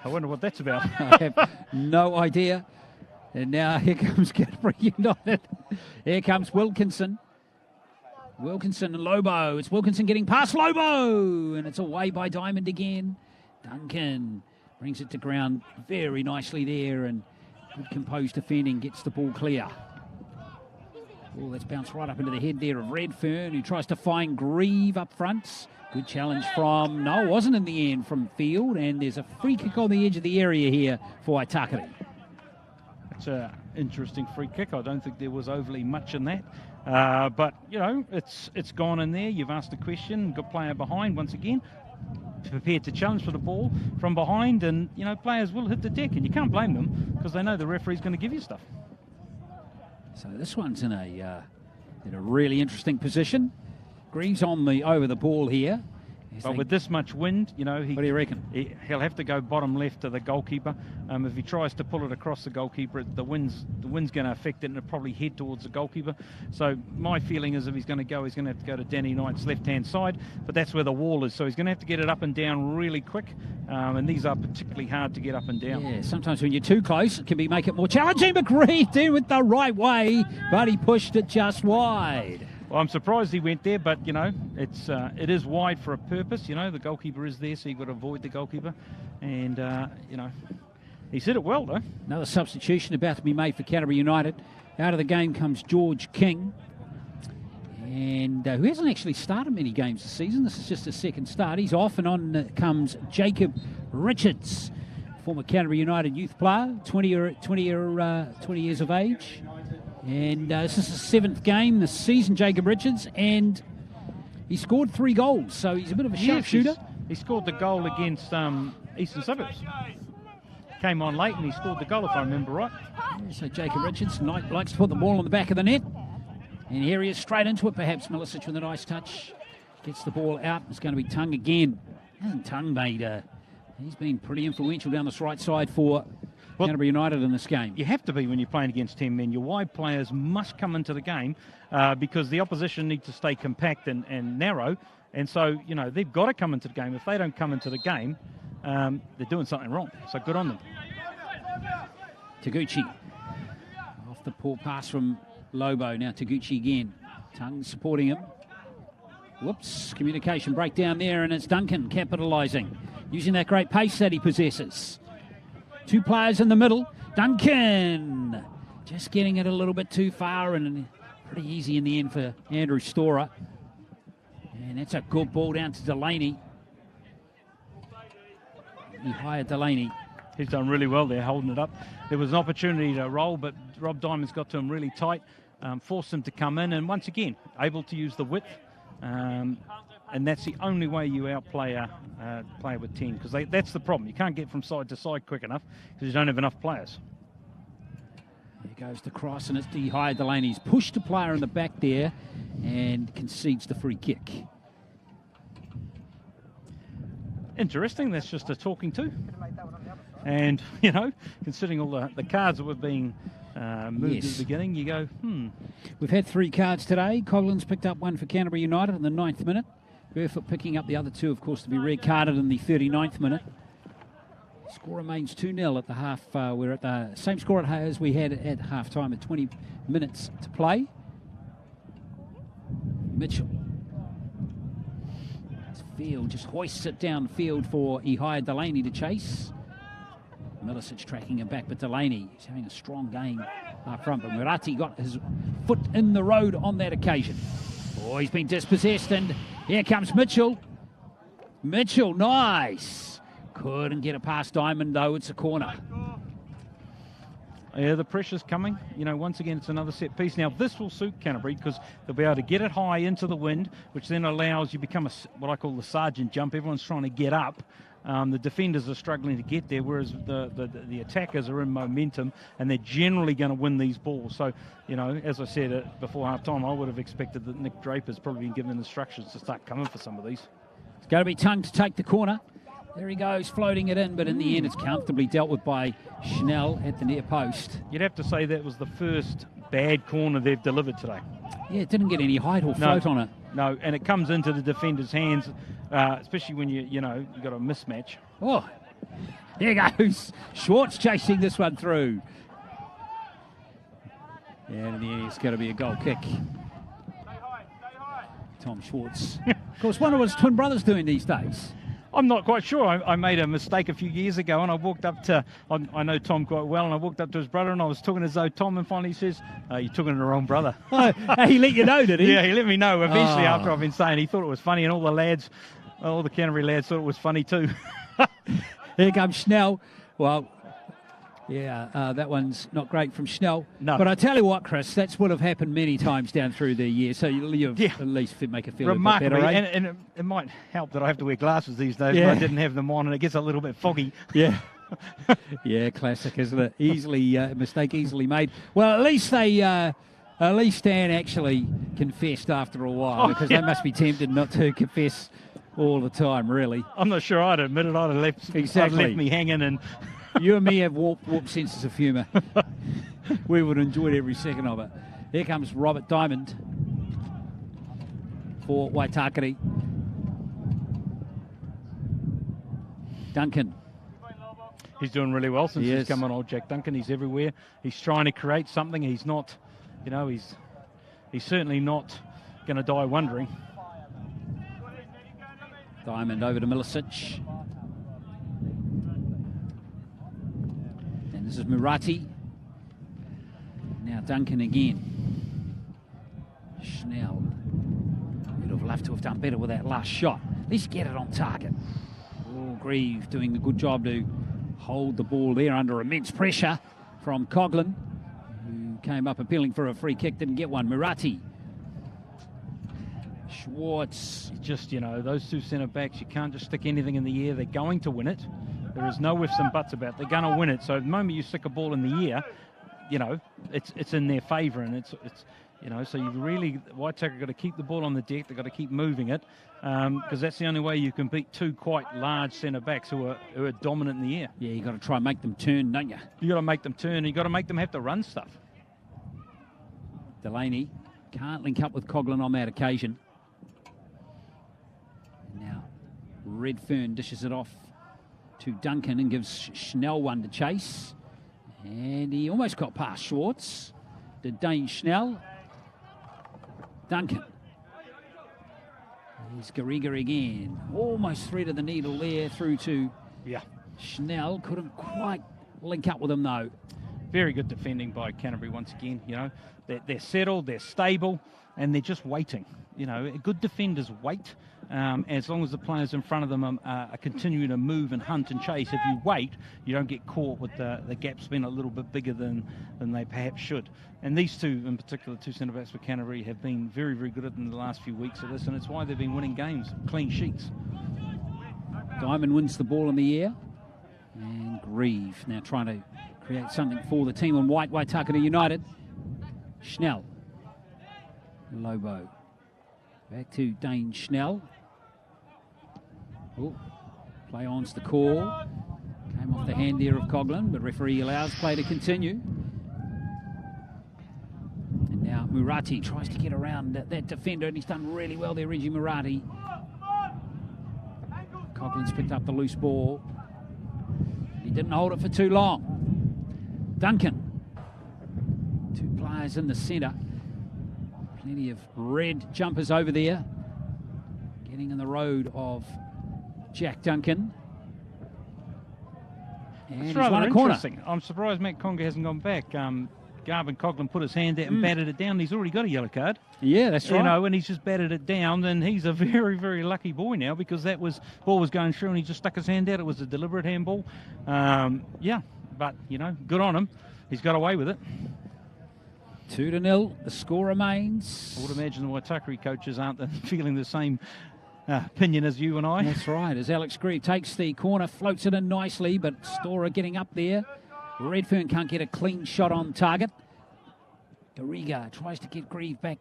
I wonder what that's about. I have no idea. And now here comes Canterbury United. Here comes Wilkinson. Wilkinson and Lobo. It's Wilkinson getting past Lobo. And it's away by Diamond again. Duncan brings it to ground very nicely there. And good composed defending, gets the ball clear. Oh, that's bounced right up into the head there of Redfern, who tries to find Grieve up front. Good challenge from, no, it wasn't in the end, from Field. And there's a free kick on the edge of the area here for Waitakere. It's an interesting free kick. I don't think there was overly much in that. But, it's gone in there. You've asked a question. Good player behind once again. Prepared to challenge for the ball from behind. And, players will hit the deck. And you can't blame them because they know the referee's going to give you stuff. So this one's in a really interesting position. Green's over the ball here. But with this much wind, what do you reckon? He'll have to go bottom left to the goalkeeper. If he tries to pull it across the goalkeeper, the wind's going to affect it, and it'll probably head towards the goalkeeper. So my feeling is if he's going to have to go to Danny Knight's left-hand side, but that's where the wall is. So he's going to have to get it up and down really quick, and these are particularly hard to get up and down. Yeah, sometimes when you're too close, it can make it more challenging. But Green did with the right way, but he pushed it just wide. Well, I'm surprised he went there, but, it is wide for a purpose. The goalkeeper is there, so you've got to avoid the goalkeeper. And, he's hit it well, though. Another substitution about to be made for Canterbury United. Out of the game comes George King, and who hasn't actually started many games this season. This is just his second start. He's off, and on comes Jacob Richards, former Canterbury United youth player, 20 years of age. And this is his seventh game this season, Jacob Richards, and he scored 3 goals, so he's a bit of a sharpshooter. He scored the goal against Eastern Suburbs. Came on late and he scored the goal, if I remember right. Yeah, so Jacob Richards likes to put the ball on the back of the net. And here he is straight into it, perhaps Milicic with a nice touch. Gets the ball out. It's going to be Tung again. Hasn't Tung made he's been pretty influential down this right side for Canterbury United in this game. You have to be when you're playing against 10 men. Your wide players must come into the game because the opposition need to stay compact and narrow. And so, they've got to come into the game. If they don't come into the game, they're doing something wrong. So good on them. Taguchi. Off the poor pass from Lobo. Now Taguchi again. Tung supporting him. Whoops. Communication breakdown there, and it's Duncan capitalising. Using that great pace that he possesses. 2 players in the middle. Duncan just getting it a little bit too far, and pretty easy in the end for Andrew Storer. And that's a good ball down to Delaney. He hired Delaney. He's done really well there, holding it up. There was an opportunity to roll, but Rob Diamond's got to him really tight. forced them to come in, and once again, able to use the width. And that's the only way you outplay a player with 10, because that's the problem. You can't get from side to side quick enough because you don't have enough players. Here goes the cross, and it's Ihaya Delaney's pushed a player in the back there and concedes the free kick. Interesting, that's just a talking to. And, you know, considering all the cards that were being moved at the beginning, you go, We've had 3 cards today. Coglin's picked up one for Canterbury United in the 9th minute. Burfoot picking up the other 2, of course, to be red carded in the 39th minute. Score remains 2-0 at the half. We're at the same score as we had at half-time at 20 minutes to play. Mitchell. Field just hoists it downfield for Ihaya Delaney to chase. Milicic tracking him back, but Delaney is having a strong game up front. But Murati got his foot in the road on that occasion. Oh, he's been dispossessed, and here comes Mitchell. Mitchell, nice. Couldn't get it past Diamond, though. It's a corner. Yeah, the pressure's coming. You know, once again, it's another set piece. Now, this will suit Canterbury because they'll be able to get it high into the wind, which then allows you become what I call the sergeant jump. Everyone's trying to get up. The defenders are struggling to get there, whereas the attackers are in momentum, and they're generally going to win these balls. So, you know, as I said before half-time, I would have expected that Nick Draper's probably been given instructions to start coming for some of these. It's going to be Tongue to take the corner. There he goes, floating it in, but in the end it's comfortably dealt with by Schnell at the near post. You'd have to say that was the first bad corner they've delivered today. Yeah, it didn't get any height or float on it. No, and it comes into the defender's hands, especially when you've got a mismatch. Oh, there goes Schwartz chasing this one through. And in the end it's going to be a goal kick. Tom Schwartz. Of course, wonder what his twin brother's doing these days. I'm not quite sure. I made a mistake a few years ago, and I walked up to, I know Tom quite well, and I walked up to his brother, and I was talking as though Tom, and finally he says, you're talking to the wrong brother. Oh, he let you know, did he? Yeah, he let me know eventually after I've been saying he thought it was funny, and all the Canterbury lads thought it was funny too. Here comes Schnell. Well, yeah, that one's not great from Schnell. No. But I tell you what, Chris, that's what have happened many times down through the year. So you'll at least make it feel a bit better, eh? And it might help that I have to wear glasses these days, but I didn't have them on, and it gets a little bit foggy. Yeah. Yeah, classic, isn't it? Mistake easily made. Well, at least Stan actually confessed after a while, because they must be tempted not to confess all the time, really. I'm not sure I'd admit it. I'd have left me hanging and... You and me have warped senses of humour. We would have enjoyed every second of it. Here comes Robert Diamond for Waitakere. Duncan. He's doing really well since he's come on, old Jack Duncan. He's everywhere. He's trying to create something. He's not, he's certainly not going to die wondering. Diamond over to Milicic. This is Murati. Now Duncan again. Schnell. Would have loved to have done better with that last shot. At least get it on target. Oh, Grieve doing a good job to hold the ball there under immense pressure from Coughlin, who came up appealing for a free kick, didn't get one. Murati. Schwartz. Just, those two centre-backs, you can't just stick anything in the air. They're going to win it. There is no ifs and buts about it. They're going to win it. So the moment you stick a ball in the air, it's in their favour, and it's so you really, Waitakere got to keep the ball on the deck. They've got to keep moving it, because that's the only way you can beat two quite large centre backs who are dominant in the air. Yeah, you got to try and make them turn, don't you? You got to make them turn. And you got to make them have to run stuff. Delaney can't link up with Coughlin on that occasion. Now Redfern dishes it off to Duncan and gives Schnell one to chase. And he almost got past Schwartz. Did Dane Schnell. Duncan. Here's Garriga again. Almost threaded the needle there through to Schnell. Couldn't quite link up with him though. Very good defending by Canterbury once again. They're settled, they're stable, and they're just waiting. good defenders wait. As long as the players in front of them are continuing to move and hunt and chase. If you wait, you don't get caught with the gaps being a little bit bigger than they perhaps should. And these two, in particular, two centre-backs for Canterbury, have been very, very good in the last few weeks of this, and it's why they've been winning games, clean sheets. Diamond wins the ball in the air, and Grieve now trying to create something for the team on white, Waitakere United. Schnell. Lobo. Back to Dane Schnell. Oh, play on's the call. Came off the hand there of Coughlin, but referee allows play to continue. And now Murati tries to get around that defender, and he's done really well there, Reggie Murati. Coughlin's picked up the loose ball. He didn't hold it for too long. Duncan. Two players in the centre. Plenty of red jumpers over there. Getting in the road of Jack Duncan. And it's rather interesting. I'm surprised Matt Conga hasn't gone back. Garvin Coughlin put his hand out and batted it down. He's already got a yellow card. Yeah, that's right. And he's just batted it down. And he's a very, very lucky boy now, because ball was going through and he just stuck his hand out. It was a deliberate handball. But good on him. He's got away with it. 2-0, the score remains. I would imagine the Waitakere coaches aren't feeling the same opinion as you and I. That's right, as Alex Grieve takes the corner, floats it in nicely, but Storer getting up there. Redfern can't get a clean shot on target. Garriga tries to get Grieve back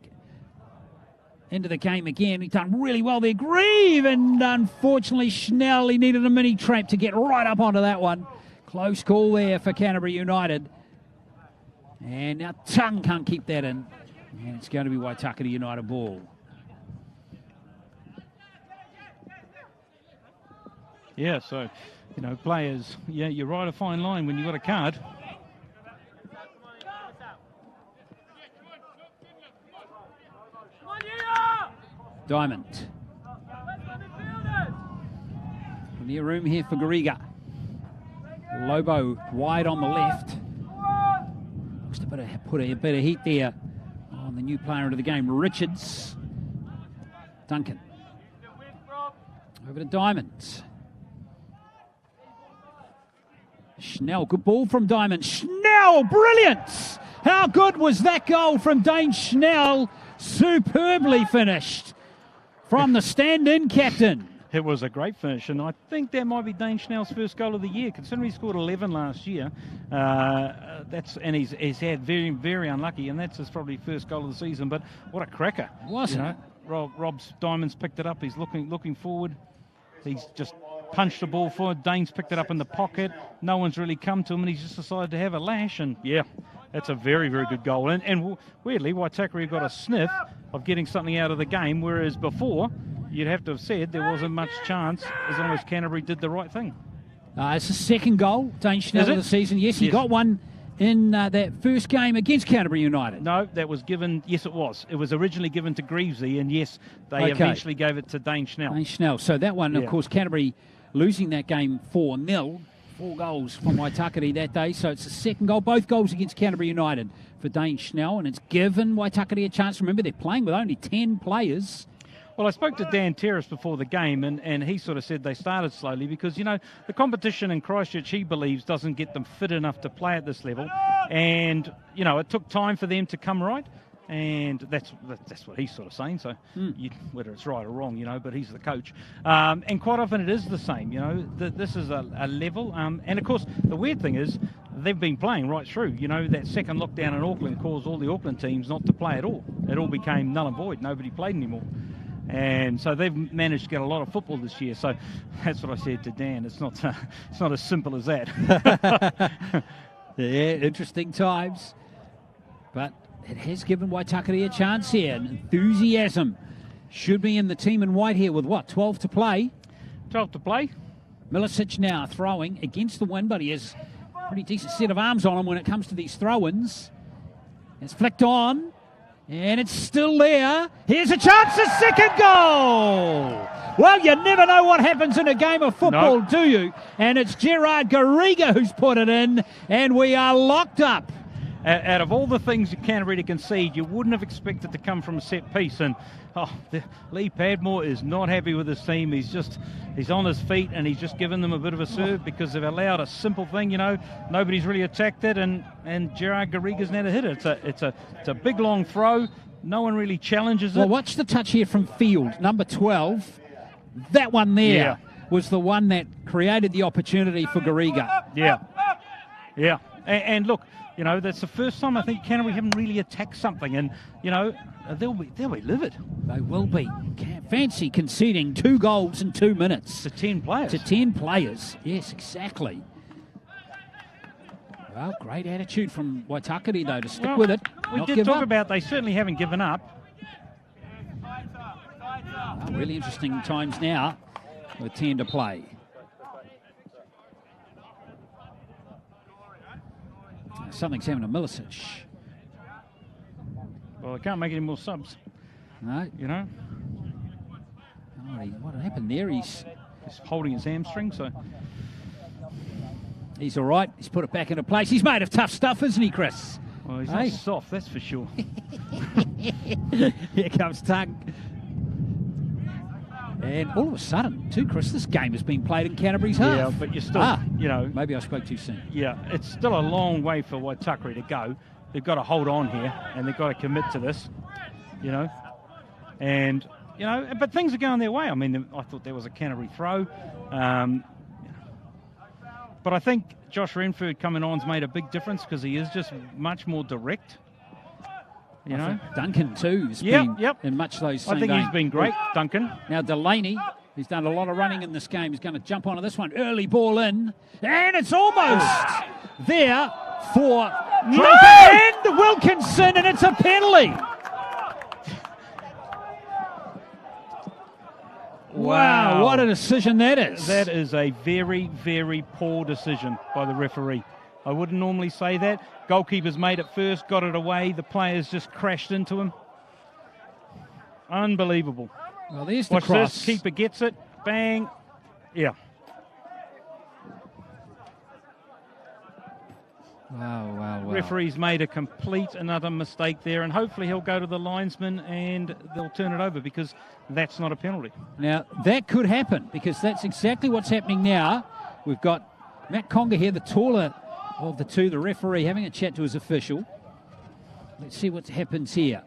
into the game again. He's done really well there, Grieve, and unfortunately Schnell, he needed a mini trap to get right up onto that one. Close call there for Canterbury United. And now Tung can't keep that in. And it's going to be Waitakere United ball. Yeah, so, players, you ride a fine line when you've got a card. Diamond. Plenty of room here for Garriga. Lobo wide on the left. Looks to put a bit of heat there on the new player into the game, Richards. Duncan. Over to Diamond. Schnell, good ball from Diamond. Schnell, brilliant! How good was that goal from Dane Schnell? Superbly finished from the stand-in captain. It was a great finish, and I think that might be Dane Schnell's first goal of the year, considering he scored 11 last year. He's had very, very unlucky, and that's his probably first goal of the season. But what a cracker! Wasn't it? Rob's Diamond's picked it up. He's looking forward. He's just punched the ball forward. Dane's picked it up in the pocket. No one's really come to him, and he's just decided to have a lash. And yeah, that's a very, very good goal. And weirdly, Waitakere got a sniff of getting something out of the game, whereas before, you'd have to have said there wasn't much chance as long as Canterbury did the right thing. It's the second goal, Dane Schnell, of the season. Yes, he got one in that first game against Canterbury United. No, that was given. Yes, it was. It was originally given to Greavesy, and yes, they eventually gave it to Dane Schnell. Dane Schnell. So that one, of course, Canterbury losing that game 4-0. 4 goals from Waitakere that day. So it's the second goal. Both goals against Canterbury United for Dane Schnell, and it's given Waitakere a chance. Remember, they're playing with only 10 players. Well, I spoke to Dan Terrace before the game, and he sort of said they started slowly because, the competition in Christchurch, he believes, doesn't get them fit enough to play at this level. And, it took time for them to come right. And that's what he's sort of saying. So whether it's right or wrong, but he's the coach. And quite often it is the same, this is a level. And, of course, the weird thing is they've been playing right through. That second lockdown in Auckland caused all the Auckland teams not to play at all. It all became null and void. Nobody played anymore. And so they've managed to get a lot of football this year. So that's what I said to Dan. It's not as simple as that. Yeah, interesting times. But it has given Waitakere a chance here. And enthusiasm should be in the team in white here with 12 to play. 12 to play. Milicic now throwing against the wind, but he has a pretty decent set of arms on him when it comes to these throw-ins. It's flicked on. And it's still there. Here's a chance, a second goal. Well, you never know what happens in a game of football, do you? And it's Gerard Garriga who's put it in, and we are locked up out of all the things Canterbury to concede, you wouldn't have expected to come from a set piece. And Lee Padmore is not happy with his team. He's on his feet, and he's just given them a bit of a serve because they've allowed a simple thing. Nobody's really attacked it, and Gerard Garriga's now to hit it. It's a big long throw. No one really challenges it. Well, watch the touch here from field, number 12. That one there was the one that created the opportunity for Garriga. Yeah. And look, that's the first time I think Canterbury haven't really attacked something, and they'll be livid. They will be. Fancy conceding 2 goals in 2 minutes to 10 players. To 10 players. Yes, exactly. Well, great attitude from Waitakere, though, to stick with it. We did talk about they certainly haven't given up. Well, really interesting times now with 10 to play. Something's happened to Milicic. Well, they can't make any more subs. No. What happened there? He's holding his hamstring, so... He's all right. He's put it back into place. He's made of tough stuff, isn't he, Chris? Well, he's not soft, that's for sure. Here comes Tug. And all of a sudden, too, Chris, this game has been played in Canterbury's half. Yeah, but you're still, Maybe I spoke too soon. Yeah, it's still a long way for Waitakere to go. They've got to hold on here, and they've got to commit to this, And, but things are going their way. I mean, I thought there was a Canterbury throw. But I think Josh Renford coming on's made a big difference because he is just much more direct. Duncan, too, has been in much those same I think game. he's been great, Duncan. Now, Delaney, who's done a lot of running in this game, is going to jump onto this one. Early ball in. And it's almost there for and Wilkinson, and it's a penalty. Wow, what a decision that is. That is a very, very poor decision by the referee. I wouldn't normally say that. Goalkeeper's made it first, got it away. The players just crashed into him. Unbelievable. Well, there's the Watch cross. This. Keeper gets it. Bang. Yeah. Wow. Referee's made a complete and utter mistake there, and hopefully he'll go to the linesman and they'll turn it over because that's not a penalty. Now, that could happen because that's exactly what's happening now. We've got Matt Conga here, the taller of the two, the referee, having a chat to his official. Let's see what happens here.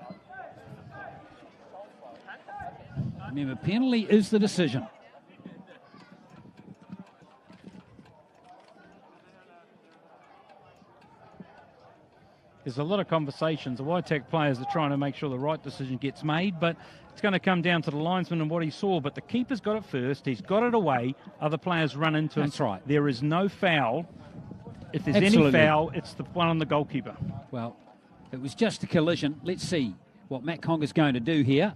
Remember, penalty is the decision. There's a lot of conversations. The Waitakere players are trying to make sure the right decision gets made, but it's going to come down to the linesman and what he saw. But the keeper's got it first. He's got it away. Other players run into him. That's right. There is no foul. If there's any foul, it's the one on the goalkeeper. Well, it was just a collision. Let's see what Matt Conga's going to do here.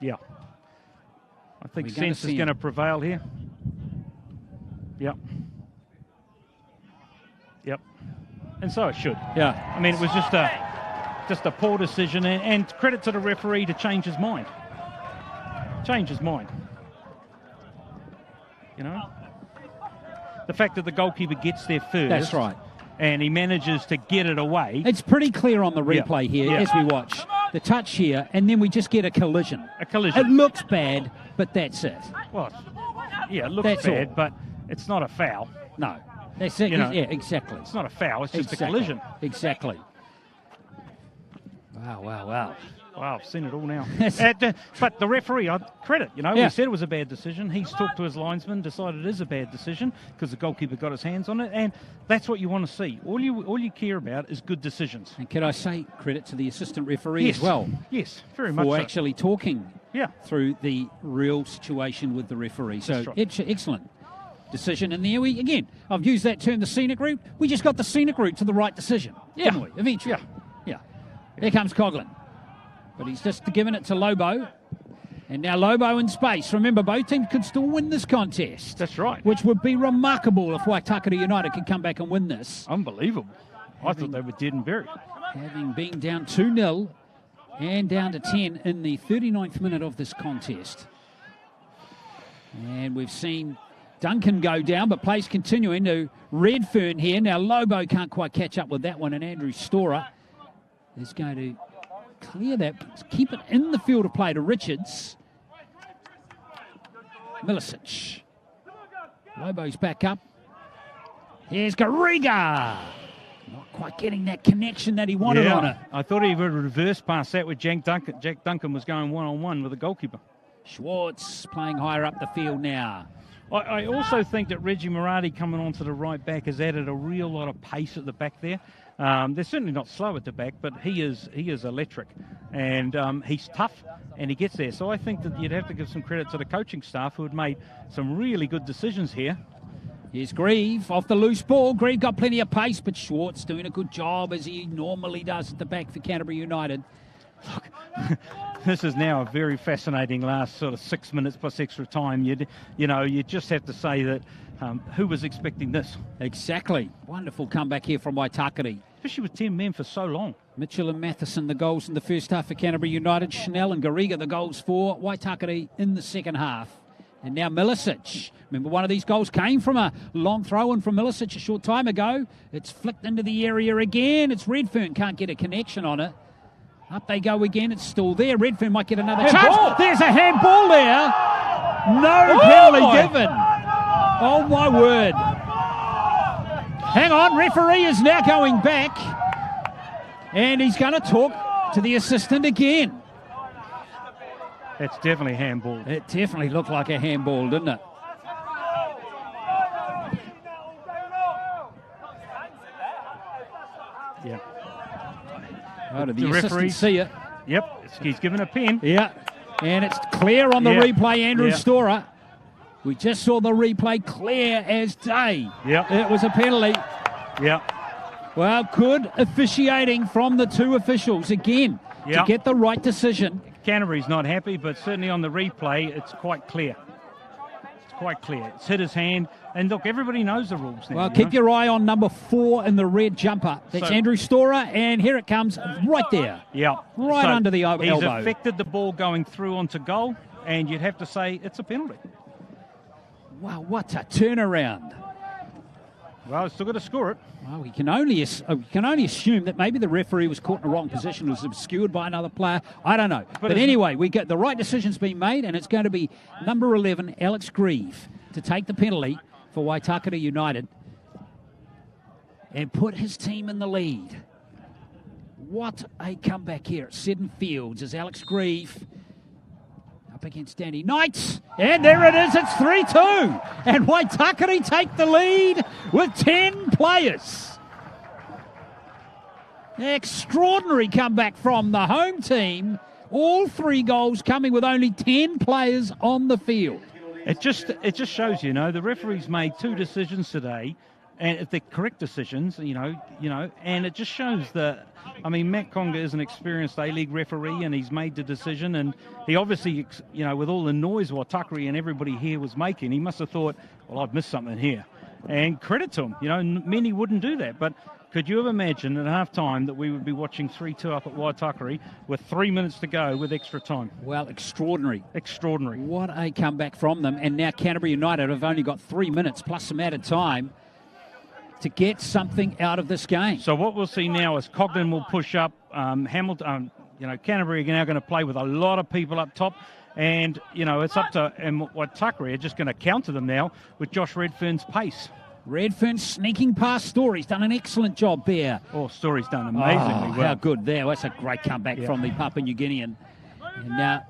Yeah. I think sense is going to prevail here. Yep. And so it should. Yeah. I mean, it was just a poor decision, and credit to the referee to change his mind. The fact that the goalkeeper gets there first. That's right. And he manages to get it away. It's pretty clear on the replay here as we watch. The touch here, and then we just get a collision. It looks bad, but that's it. Well, yeah, it looks bad, but it's not a foul. No. That's it. Yeah, exactly. It's not a foul, it's just a collision. Exactly. Wow. Wow, I've seen it all now. But the referee, credit, we said it was a bad decision. He's talked to his linesman, decided it is a bad decision because the goalkeeper got his hands on it, and that's what you want to see. All you care about is good decisions. And can I say credit to the assistant referee as well? Yes, very much so. For actually talking through the real situation with the referee. So excellent decision. And there I've used that term, the scenic route. We just got the scenic route to the right decision, didn't we? Eventually. Yeah. Here comes Coughlin. But he's just given it to Lobo. And now Lobo in space. Remember, both teams could still win this contest. That's right. Which would be remarkable if Waitakere United could come back and win this. Unbelievable. I thought they were dead and buried. Having been down 2-0 and down to 10 in the 39th minute of this contest. And we've seen Duncan go down, but plays continuing to Redfern here. Now Lobo can't quite catch up with that one, and Andrew Storer is going to clear that, keep it in the field of play to Richards. Milicic. Lobo's back up. Here's Garriga. Not quite getting that connection that he wanted on it. I thought he would reverse past that with Jack Duncan. Jack Duncan was going one-on-one with the goalkeeper. Schwartz playing higher up the field now. I also think that Reggie Murati coming onto the right back has added a real lot of pace at the back there. They're certainly not slow at the back, but he is electric, and he's tough, and he gets there. So I think that you'd have to give some credit to the coaching staff who had made some really good decisions here. Here's Grieve off the loose ball. Grieve got plenty of pace, but Schwartz doing a good job as he normally does at the back for Canterbury United. Look, this is now a very fascinating last sort of 6 minutes plus extra time. You just have to say that who was expecting this? Exactly. Wonderful comeback here from Waitakere. Especially with 10 men for so long. Mitchell and Matheson the goals in the first half for Canterbury United. Chanel and Garriga the goals for Waitakere in the second half. And now Milicic. Remember, one of these goals came from a long throw-in from Milicic a short time ago. It's flicked into the area again. It's Redfern, can't get a connection on it. Up they go again. It's still there. Redfern might get another chance. There's a handball there. No penalty given. Oh, my word. Hang on. Referee is now going back. And he's going to talk to the assistant again. That's definitely handball. It definitely looked like a handball, didn't it? Yeah. Oh, did the referee see it? Yep, he's given a pen. Yeah, and it's clear on the replay, Andrew Storer. We just saw the replay, clear as day. Yep. It was a penalty. Yeah. Well, good officiating from the two officials again to get the right decision. Canterbury's not happy, but certainly on the replay, it's quite clear. It's quite clear. It's hit his hand. And look, everybody knows the rules now. Well, keep your eye on number 4 in the red jumper. That's Andrew Storer, and here it comes right there. Yeah. Right under the elbow. He's affected the ball going through onto goal, and you'd have to say it's a penalty. Wow, what a turnaround. Well, he's still got to score it. Well, we can only assume that maybe the referee was caught in the wrong position, was obscured by another player. I don't know. But anyway, we get the right decision's been made, and it's going to be number 11, Alex Grieve, to take the penalty for Waitakere United and put his team in the lead. What a comeback here at Seddon Fields as Alex Grieve up against Danny Knight. And there it is, it's 3-2. And Waitakere take the lead with 10 players. Extraordinary comeback from the home team. All 3 goals coming with only 10 players on the field. It just shows, the referee's made 2 decisions today, and if they're correct decisions, and it just shows that, Matt Conga is an experienced A-League referee, and he's made the decision, and he obviously, with all the noise Waitakere and everybody here was making, he must have thought, well, I've missed something here. And credit to him, many wouldn't do that, but could you have imagined at half-time that we would be watching 3-2 up at Waitakere with 3 minutes to go with extra time? Well, extraordinary. Extraordinary. What a comeback from them. And now Canterbury United have only got 3 minutes plus some added time to get something out of this game. So what we'll see now is Coglan will push up. Hamilton, Canterbury are now going to play with a lot of people up top. And, it's up to Waitakere are just going to counter them now with Josh Redfern's pace. Redfern sneaking past Story's done an excellent job there. Oh, Story's done amazingly well. How good there. That's a great comeback from the Papua New Guinean. And now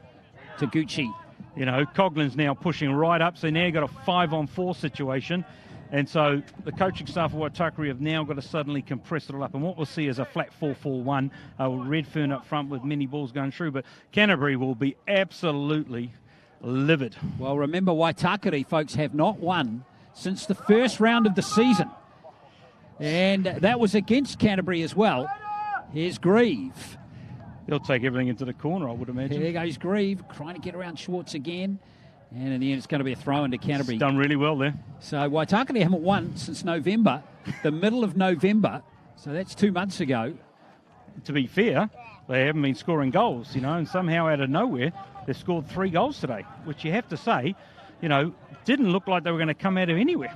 Taguchi. Coglan's now pushing right up, so now you've got a 5-on-4 situation. And so the coaching staff of Waitakere have now got to suddenly compress it all up. And what we'll see is a flat 4-4-1. Redfern up front with many balls going through. But Canterbury will be absolutely livid. Well, remember, Waitakere, folks, have not won since the first round of the season. And that was against Canterbury as well. Here's Grieve. He'll take everything into the corner, I would imagine. There goes Grieve, trying to get around Schwartz again. And in the end, it's going to be a throw into Canterbury. It's done really well there. So Waitakere haven't won since November, the middle of November. So that's 2 months ago. To be fair, they haven't been scoring goals, and somehow out of nowhere, they've scored 3 goals today, which you have to say, didn't look like they were going to come out of anywhere.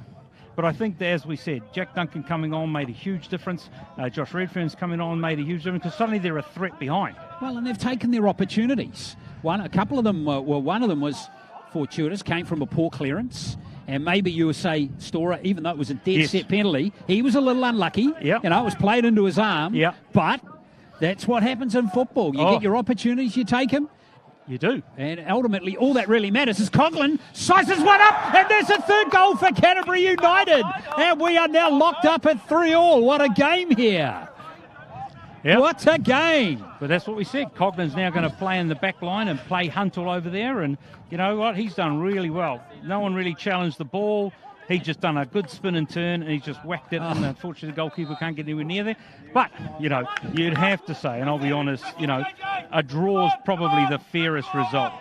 But I think that, as we said, Jack Duncan coming on made a huge difference. Josh Redfern's coming on made a huge difference because suddenly they're a threat behind. Well, and they've taken their opportunities. A couple of them, one of them was fortuitous, came from a poor clearance. And maybe you would say Storer, even though it was a dead set penalty, he was a little unlucky. Yep. It was played into his arm. Yep. But that's what happens in football. You get your opportunities, you take them. You do. And ultimately, all that really matters is Coughlin sizes one up, and there's a third goal for Canterbury United. And we are now locked up at 3-3. What a game here. Yep. What a game. But that's what we said. Coughlin's now going to play in the back line and play Huntle over there. And you know what? He's done really well. No one really challenged the ball. He's just done a good spin and turn, and he's just whacked it. And unfortunately, the goalkeeper can't get anywhere near there. But, you'd have to say, and I'll be honest, a draw's probably the fairest result.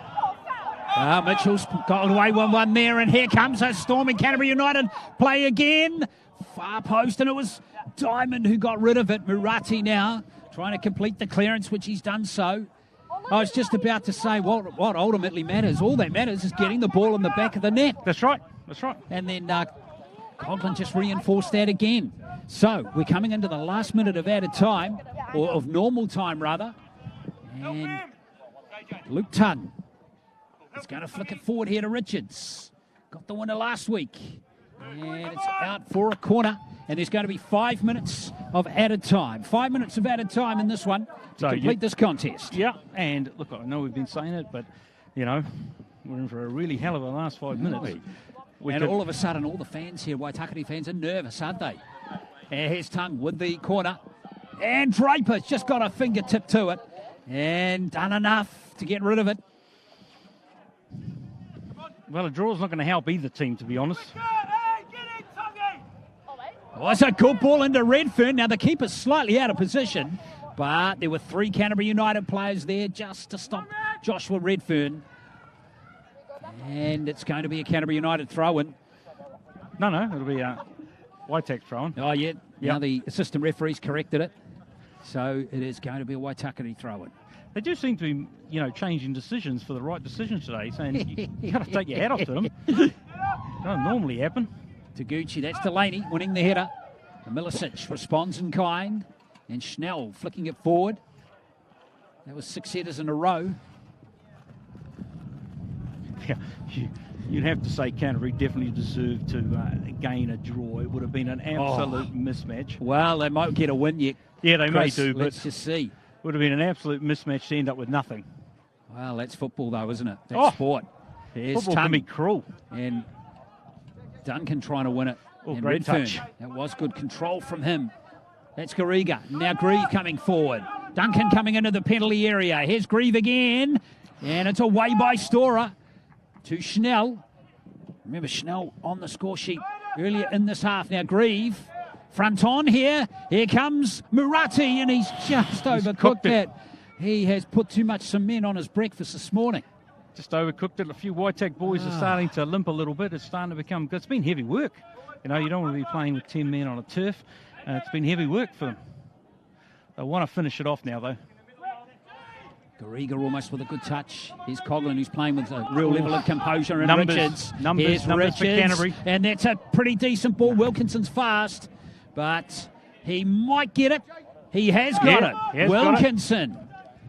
Mitchell's got away 1-1 there, and here comes a storming Canterbury United play again. Far post, and it was Diamond who got rid of it. Murati now trying to complete the clearance, which he's done so. I was just about to say what ultimately matters. All that matters is getting the ball in the back of the net. That's right. That's right. And then Coughlin just reinforced that again. So we're coming into the last minute of added time, or of normal time rather. And Luke Tunn is going to flick it forward here to Richards. Got the winner last week. And it's out for a corner. And there's going to be 5 minutes of added time. 5 minutes of added time in this one to complete this contest. Yeah, and look, I know we've been saying it, but, we're in for a really hell of a last 5 minutes. All of a sudden, all the fans here, Waitakere fans, are nervous, aren't they? And here's Tongue with the corner. And Draper's just got a fingertip to it. And done enough to get rid of it. Well, a draw's not going to help either team, to be honest. Oh, it's a good ball into Redfern. Now, the keeper's slightly out of position, but there were 3 Canterbury United players there just to stop Joshua Redfern. And it's going to be a Canterbury United throw-in. No, it'll be a Waitakere throw-in. Oh, yeah. Now the assistant referee's corrected it. So it is going to be a Waitakere throw-in. They do seem to be, changing decisions for the right decisions today, saying you got to take your hat off to them. It doesn't normally happen. Taguchi, that's Delaney winning the header. Milicic responds in kind. And Schnell flicking it forward. That was 6 headers in a row. Yeah, you'd have to say Canterbury definitely deserved to gain a draw. It would have been an absolute mismatch. Well, they might get a win yet. Yeah, they Chris, may do, but let's just see. Would have been an absolute mismatch to end up with nothing. Well, that's football though, isn't it? That's sport. There's football can be cruel. And Duncan trying to win it. And great Redfern, touch. that was good control from him. That's Garriga. Now Grieve coming forward. Duncan coming into the penalty area. Here's Grieve again. And it's away by Storer to Schnell. Remember Schnell on the score sheet earlier in this half. Now Grieve, front on here. Here comes Murati, and he's just overcooked that. He has put too much cement on his breakfast this morning. Just overcooked it. A few Waitakere boys are starting to limp a little bit. It's starting to become good. It's been heavy work. You don't want to be playing with 10 men on a turf. It's been heavy work for them. They want to finish it off now, though. Garriga almost with a good touch. Here's Coughlin, who's playing with a real level of composure. And Numbers Here's for Richards. Canterbury. And that's a pretty decent ball. Wilkinson's fast, but he might get it. He has got it. Wilkinson.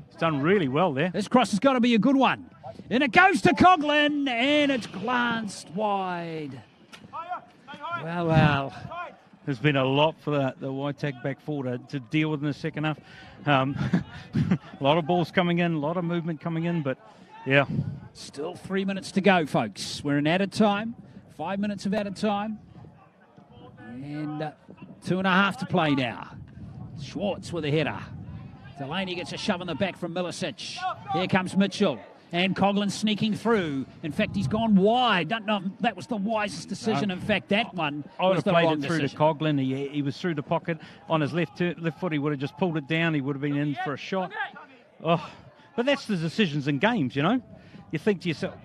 He's done really well there. This cross has got to be a good one. And it goes to Coughlin, and it's glanced wide. Well. There's been a lot for the Waitakere back forward to deal with in the second half. A lot of balls coming in, a lot of movement coming in, but yeah. Still 3 minutes to go, folks. We're in added time. 5 minutes of added time. And 2.5 to play now. Schwartz with a header. Delaney gets a shove in the back from Milicic. Here comes Mitchell. And Coughlin sneaking through. In fact, he's gone wide. Don't know if that was the wisest decision. In fact, that one I would was have the played wrong it through decision. to Coughlin. He was through the pocket on his left foot. He would have just pulled it down. He would have been in for a shot. But that's the decisions in games, You think to yourself,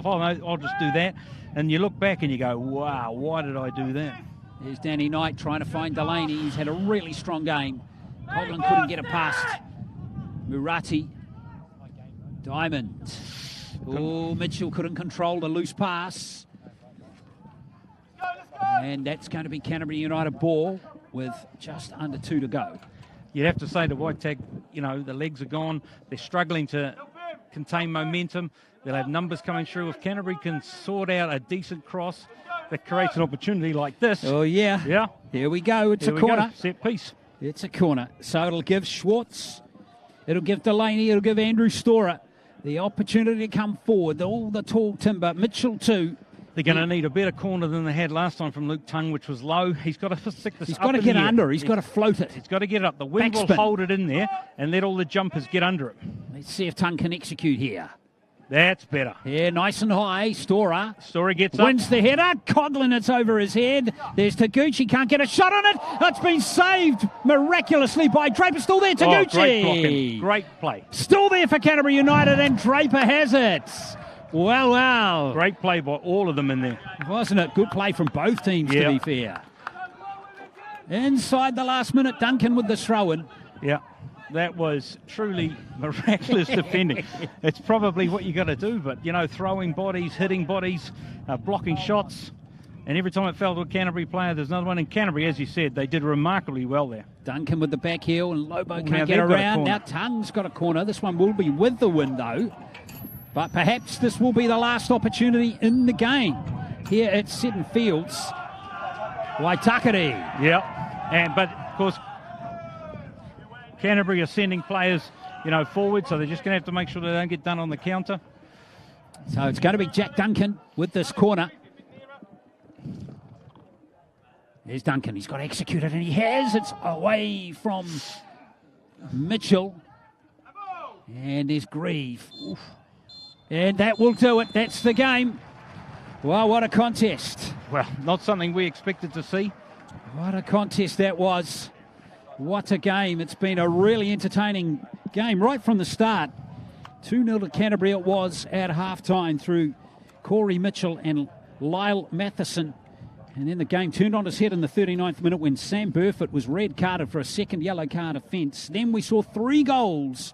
oh, no, I'll just do that. And you look back and you go, wow, why did I do that? There's Danny Knight trying to find Delaney. He's had a really strong game. Coughlin couldn't get it past Murati. Diamond. Oh, Mitchell couldn't control the loose pass. And that's going to be Canterbury United ball with just under 2 to go. You'd have to say to Waitakere, the legs are gone. They're struggling to contain momentum. They'll have numbers coming through. If Canterbury can sort out a decent cross that creates an opportunity like this. Oh, yeah. Yeah. Here we go. It's Here a we corner. Go. Set piece. It's a corner. So it'll give Schwartz, it'll give Delaney, it'll give Andrew Storer the opportunity to come forward. All the tall timber. Mitchell too. They're going to need a better corner than they had last time from Luke Tongue, which was low. He's got to stick this He's up got to in get the air. under. He's got to float it. He's got to get it up. The wind will Backspin. hold it in there and let all the jumpers get under it. Let's see if Tongue can execute here. That's better. Yeah, nice and high. Storer. Story gets up. Wins the header. Coughlin, it's over his head. There's Taguchi. Can't get a shot on it. It's been saved miraculously by Draper. Still there, Taguchi. Oh, great blocking. Great play. Still there for Canterbury United, and Draper has it. Well. Great play by all of them in there. Wasn't it? Good play from both teams, to be fair. Inside the last minute, Duncan with the throw-in. Yeah. That was truly miraculous defending. It's probably what you got to do, but, throwing bodies, hitting bodies, blocking shots, and every time it fell to a Canterbury player, there's another one in Canterbury. As you said, they did remarkably well there. Duncan with the back heel, and Lobo now can't get they've got a around. corner. Now Tongue's got a corner. This one will be with the wind, though. But perhaps this will be the last opportunity in the game here at Seton Fields. Waitakere. Yeah, but of course, Canterbury are sending players, forward, so they're just going to have to make sure they don't get done on the counter. So it's going to be Jack Duncan with this corner. There's Duncan. He's got to execute it, and he has. It's away from Mitchell. And there's Grieve. Oof. And that will do it. That's the game. Well, what a contest. Well, not something we expected to see. What a contest that was. What a game. It's been a really entertaining game right from the start. 2-0 to Canterbury it was at halftime through Corey Mitchell and Lyle Matheson. And then the game turned on its head in the 39th minute when Sam Burfoot was red carded for a second yellow card offence. Then we saw 3 goals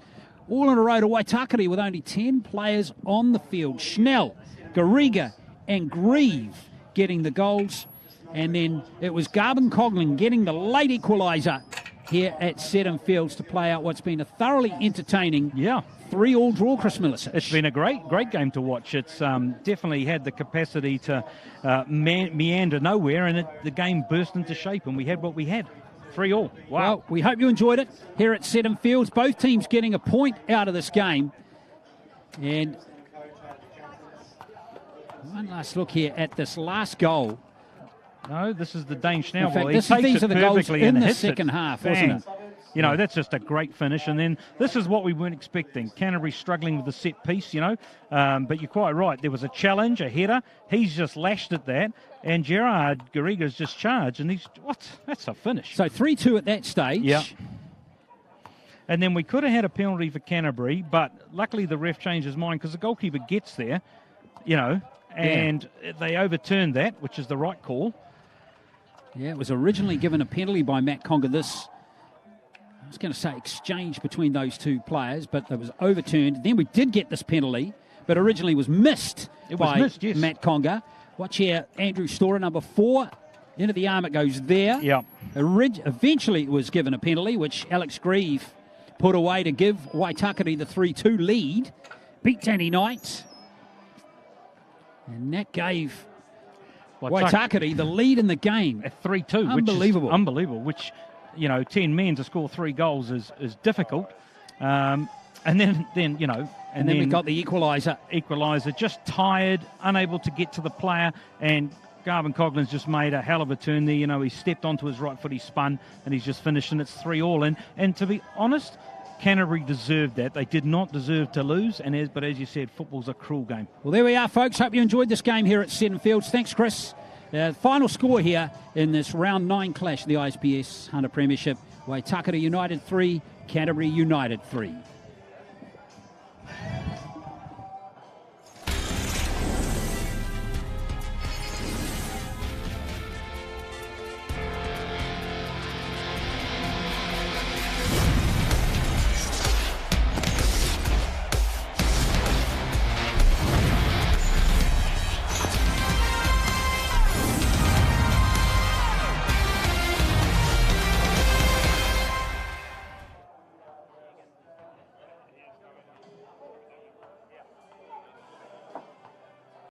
all in a row to Waitakere with only 10 players on the field. Schnell, Garriga and Grieve getting the goals. And then it was Garvin Coughlin getting the late equaliser here at Seton Fields to play out what's been a thoroughly entertaining 3-3 draw, Chris Millicich. It's been a great game to watch. It's definitely had the capacity to meander nowhere, and the game burst into shape, and we had what we had. 3-3. Wow. Well, we hope you enjoyed it here at Seton Fields. Both teams getting a point out of this game. And one last look here at this last goal. No, this is the Dane Schnell. In fact, Well, these are the goals in the hits second it. half, Bang. wasn't it? That's just a great finish. And then this is what we weren't expecting. Canterbury struggling with the set piece, But you're quite right. There was a challenge, a header. He's just lashed at that. And Gerard Garriga's just charged. And that's a finish. So 3-2 at that stage. Yeah. And then we could have had a penalty for Canterbury, but luckily the ref changed his mind because the goalkeeper gets there, and they overturned that, which is the right call. Yeah, it was originally given a penalty by Matt Conger. I was going to say exchange between those two players, but it was overturned. Then we did get this penalty, but originally was missed by Matt Conger. Watch here, Andrew Storer, number 4. Into the arm it goes there. Yeah. Eventually it was given a penalty, which Alex Grieve put away to give Waitakere the 3-2 lead. Beat Danny Knight. And that gave Waitakere the lead in the game. At 3-2. Unbelievable. Unbelievable, which, 10 men to score 3 goals is difficult. And then we got the equaliser. Just tired, unable to get to the player, and Garvin Coughlin's just made a hell of a turn there. He stepped onto his right foot, he spun, and he's just finished, and it's 3-3. And to be honest, Canterbury deserved that. They did not deserve to lose, but as you said, football's a cruel game. Well, there we are, folks. Hope you enjoyed this game here at Seton Fields. Thanks, Chris. Final score here in this round 9 clash of the ISPS Handa Premiership. Waitakere United 3, Canterbury United 3.